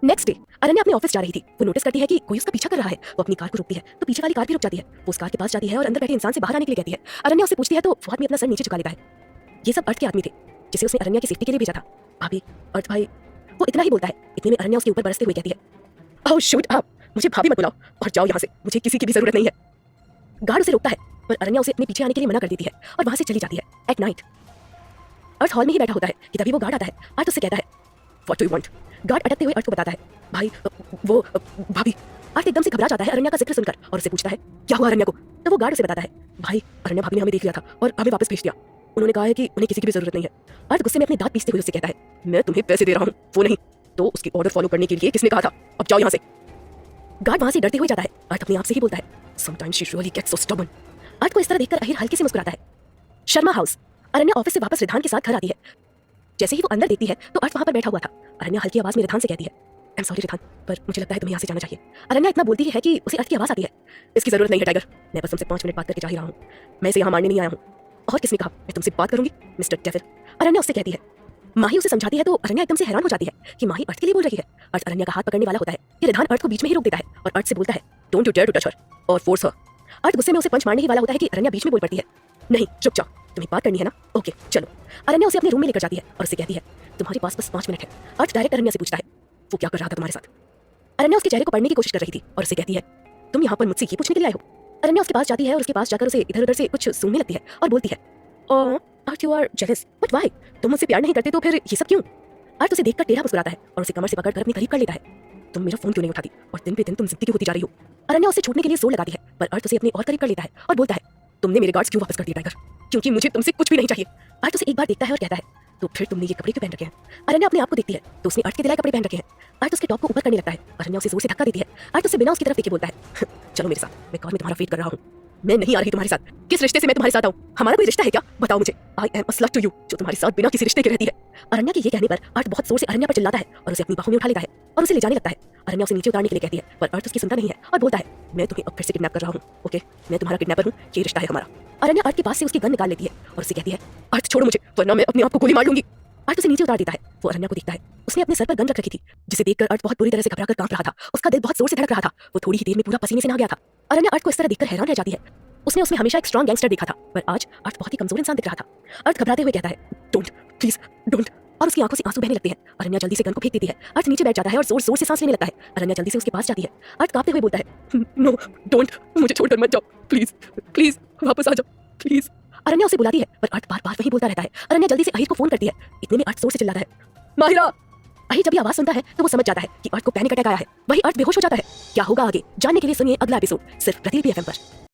Next day Aranya अपने ऑफिस जा रही थी। वो नोटिस करती है कि कोई उसका पीछा कर रहा है। वो अपनी कार को रोकती है तो पीछे वाली कार भी रुक जाती है। वो उस कार के पास जाती है और अंदर बैठे इंसान से बाहर आने के लिए कहती है। अरण्या उससे पूछती है तो फौद में अपना सर नीचे झुका लेता है। ये सब अर्थ के आदमी थे जिसे उसने अरण्या की सेफ्टी के लिए भेजा था। भाभी, अर्थ भाई, वो इतना ही बोलता है। इतने में अरण्या उसके ऊपर बरसते हुए कहती है, ओह शूट अप, मुझे भाभी मत बुलाओ और जाओ यहाँ से, मुझे किसी की भी जरूरत नहीं है। गार्ड उसे रोकता है पर अरण्या उसे अपने पीछे आने के लिए मना कर देती है और वहां से चली जाती है। एट नाइट अर्थ हॉल में ही बैठा होता है कि तभी वो गार्ड आता है। अर्थ उससे कहता है, what do you want? Guard अटकते हुए अर्थ को बताता है, भाई वो भाभी। अर्थ एकदम से घबरा जाता है अरण्या का जिक्र सुनकर और उससे पूछता है, क्या हुआ अरण्या को? तो वो गार्ड उसे बताता है, भाई अरण्या भाभी ने हमें देख लिया था और हमें वापस भेज दिया। उन्होंने कहा है कि उन्हें किसी की भी जरूरत नहीं है। अर्थ गुस्से में अपने दांत पीसते हुए उससे कहता है, मैं तुम्हें पैसे दे रहा हूँ, वो नहीं, तो उसकी ऑर्डर फॉलो करने के लिए किसने कहा था? अब जाओ यहाँ से। गार्ड वहां से डरते हुए जाता है। अर्थ अपने आप से ही बोलता है, sometimes she really gets so stubborn. Arth को इस तरह देखकर अहिर हल्के से मुस्कुराता है। शर्मा हाउस। अरण्या ऑफिस से वापस रिधान के साथ घर आती है। जैसे ही वो अंदर देखती है तो अर्थ वहां पर बैठा हुआ था। अरण्या हल्की आवाज में रिधान से कहती है, आई एम सॉरी रिधान, पर मुझे लगता है तुम्हें यहाँ से जाना चाहिए। अरण्या इतना बोलती है कि उसे अर्थ की आवाज आती है, इसकी जरूरत नहीं है टाइगर, मैं बस तुमसे 5 मिनट बात करके जा ही रहा हूँ, मैं इसे यहाँ मारने नहीं आया हूँ। और किसने कहा मैं तुमसे बात करूंगी, मिस्टर डेविल? अरण्या उससे कहती है। माही उसे समझाती है तो अरण्या एकदम से हैरान हो जाती है कि माही अर्थ के लिए बोल रही है। अर्थ अरण्या का हाथ पकड़ने वाला होता है कि रिधान अर्थ को बीच में ही रोक देता है और अर्थ से बोलता है, don't you dare to touch her और फोर्स हर। अर्थ गुस्से में उसे पंच मारने ही वाला होता है कि अरण्या बीच में बोल पड़ती है, नहीं चुप जाओ, तुम्हें बात करनी है ना, ओके चलो। अरण्या उसे अपने रूम में लेकर जाती है और उसे कहती है, तुम्हारे पास बस 5 मिनट है। अर्थ डायरेक्ट अरण्या से पूछता है, वो क्या कर रहा था तुम्हारे साथ? अरण्या उसके चेहरे को पढ़ने की कोशिश कर रही थी और उसे कहती है, तुम यहाँ पर मुझसे ये पूछने के लिए आए हो? अरण्या उसके पास जाती है और उसके पास जाकर उसे इधर उधर से कुछ सूंघने लगती है और बोलती है, Arth you are jealous, but why? तुम मुझसे प्यार नहीं करते तो फिर ये सब क्यों? अर्थ उसे देखकर टेढ़ा मुस्कुराता है और उसे कमर से पकड़कर अपने करीब कर लेता है। तुम मेरा फोन क्यों नहीं उठाती और दिन पे दिन तुम जिंदगी होती जा रही हो। अरण्या उसे छूटने के लिए जोर लगाती है पर अर्थ उसे अपने और करीब कर लेता है और बोलता है, तुमने मेरे गार्ड्स क्यों वापस कर दिए टाइगर? क्योंकि मुझे तुमसे कुछ भी नहीं चाहिए। अर्थ उसे एक बार देखता है और कहता है, तो फिर तुमने ये कपड़े क्यों पहन रखे हैं? अरण्या अपने आप को देखती है तो उसने अर्थ के दिलाए कपड़े पहन रखे हैं। अर्थ उसके टॉप को ऊपर करने लगता है। अरण्या उसे जोर से धक्का देती है। अर्थ उसे बिना उसकी तरफ देखे बोलता है, चलो मेरे साथ, मैं कार में तुम्हारा वेट कर रहा हूँ। मैं नहीं आ रही तुम्हारे साथ। किस रिश्ते से मैं तुम्हारे साथ आऊँ? हमारा कोई रिश्ता है क्या? बताओ मुझे। I am a slut to you, जो तुम्हारे साथ बिना किसी रिश्ते के रहती है। अरण्या के ये कहने पर अर्थ बहुत जोर से अरण्या पर चिल्लाता है और उसे अपनी बाहों में उठा लेता है और उसे ले जाने लगता है। अरण्या उसे नीचे उतारने के लिए कहती है, पर अर्थ उसकी सुनता नहीं है और बोलता है, मैं तुम्हें अब फिर से किडनैप कर रहा हूँ। ओके, मैं तुम्हारा किडनैपर हूँ, ये रिश्ता है हमारा। अरण्या अर्थ के पास से उसकी गन निकाल लेती है और उसे कहती है, अर्थ छोड़ो मुझे, वरना मैं अपने आप को गोली मार लूंगी। अर्थ उसे नीचे उतार देता है। वो अरण्या को देखता है। उसने अपने सर पर गन रख रखी थी, जिसे देखकर अर्थ बहुत बुरी तरह से घबराकर कांप रहा था। उसका दिल बहुत जोर से धड़क रहा था। वो थोड़ी ही देर में पूरा पसीने से नहा गया था। अरण्या अर्थ को इस तरह देखकर हैरान रह जाती है। उसने उसमें हमेशा एक स्ट्रॉन्ग गैंगस्टर देखा था, पर आज अर्थ बहुत ही कमजोर इंसान दिख रहा था। अर्थ घबराते हुए कहता है, डोंट, प्लीज डोंट, और उसकी आंखों से आंसू बहने लगते हैं। अरण्या जल्दी से गन को फेंक देती है। अर्थ नीचे बैठ जाता है और जोर जोर से सांस लेने लगता है। अरण्या जल्दी से उसके पास जाती है। अर्थ कांपते हुए बोलता है, नो डोंट, मुझे छोड़कर मत जाओ, प्लीज प्लीज वापस आ जाओ प्लीज। अरण्या उसे बुलाती है, पर अर्थ बार बार वही बोलता रहता है। अरण्या जल्दी से अहित को फोन करती है। इतने में अर्थ जोर से चिल्लाता है, माहिरा। अहित जब ये आवाज सुनता है तो वो समझ जाता है कि अर्थ को पैनिक अटैक आया है। वही अर्थ बेहोश हो जाता है। क्या होगा आगे जानने के लिए सुनिए अगला एपिसोड सिर्फ प्रतिलिपि एफएम पर।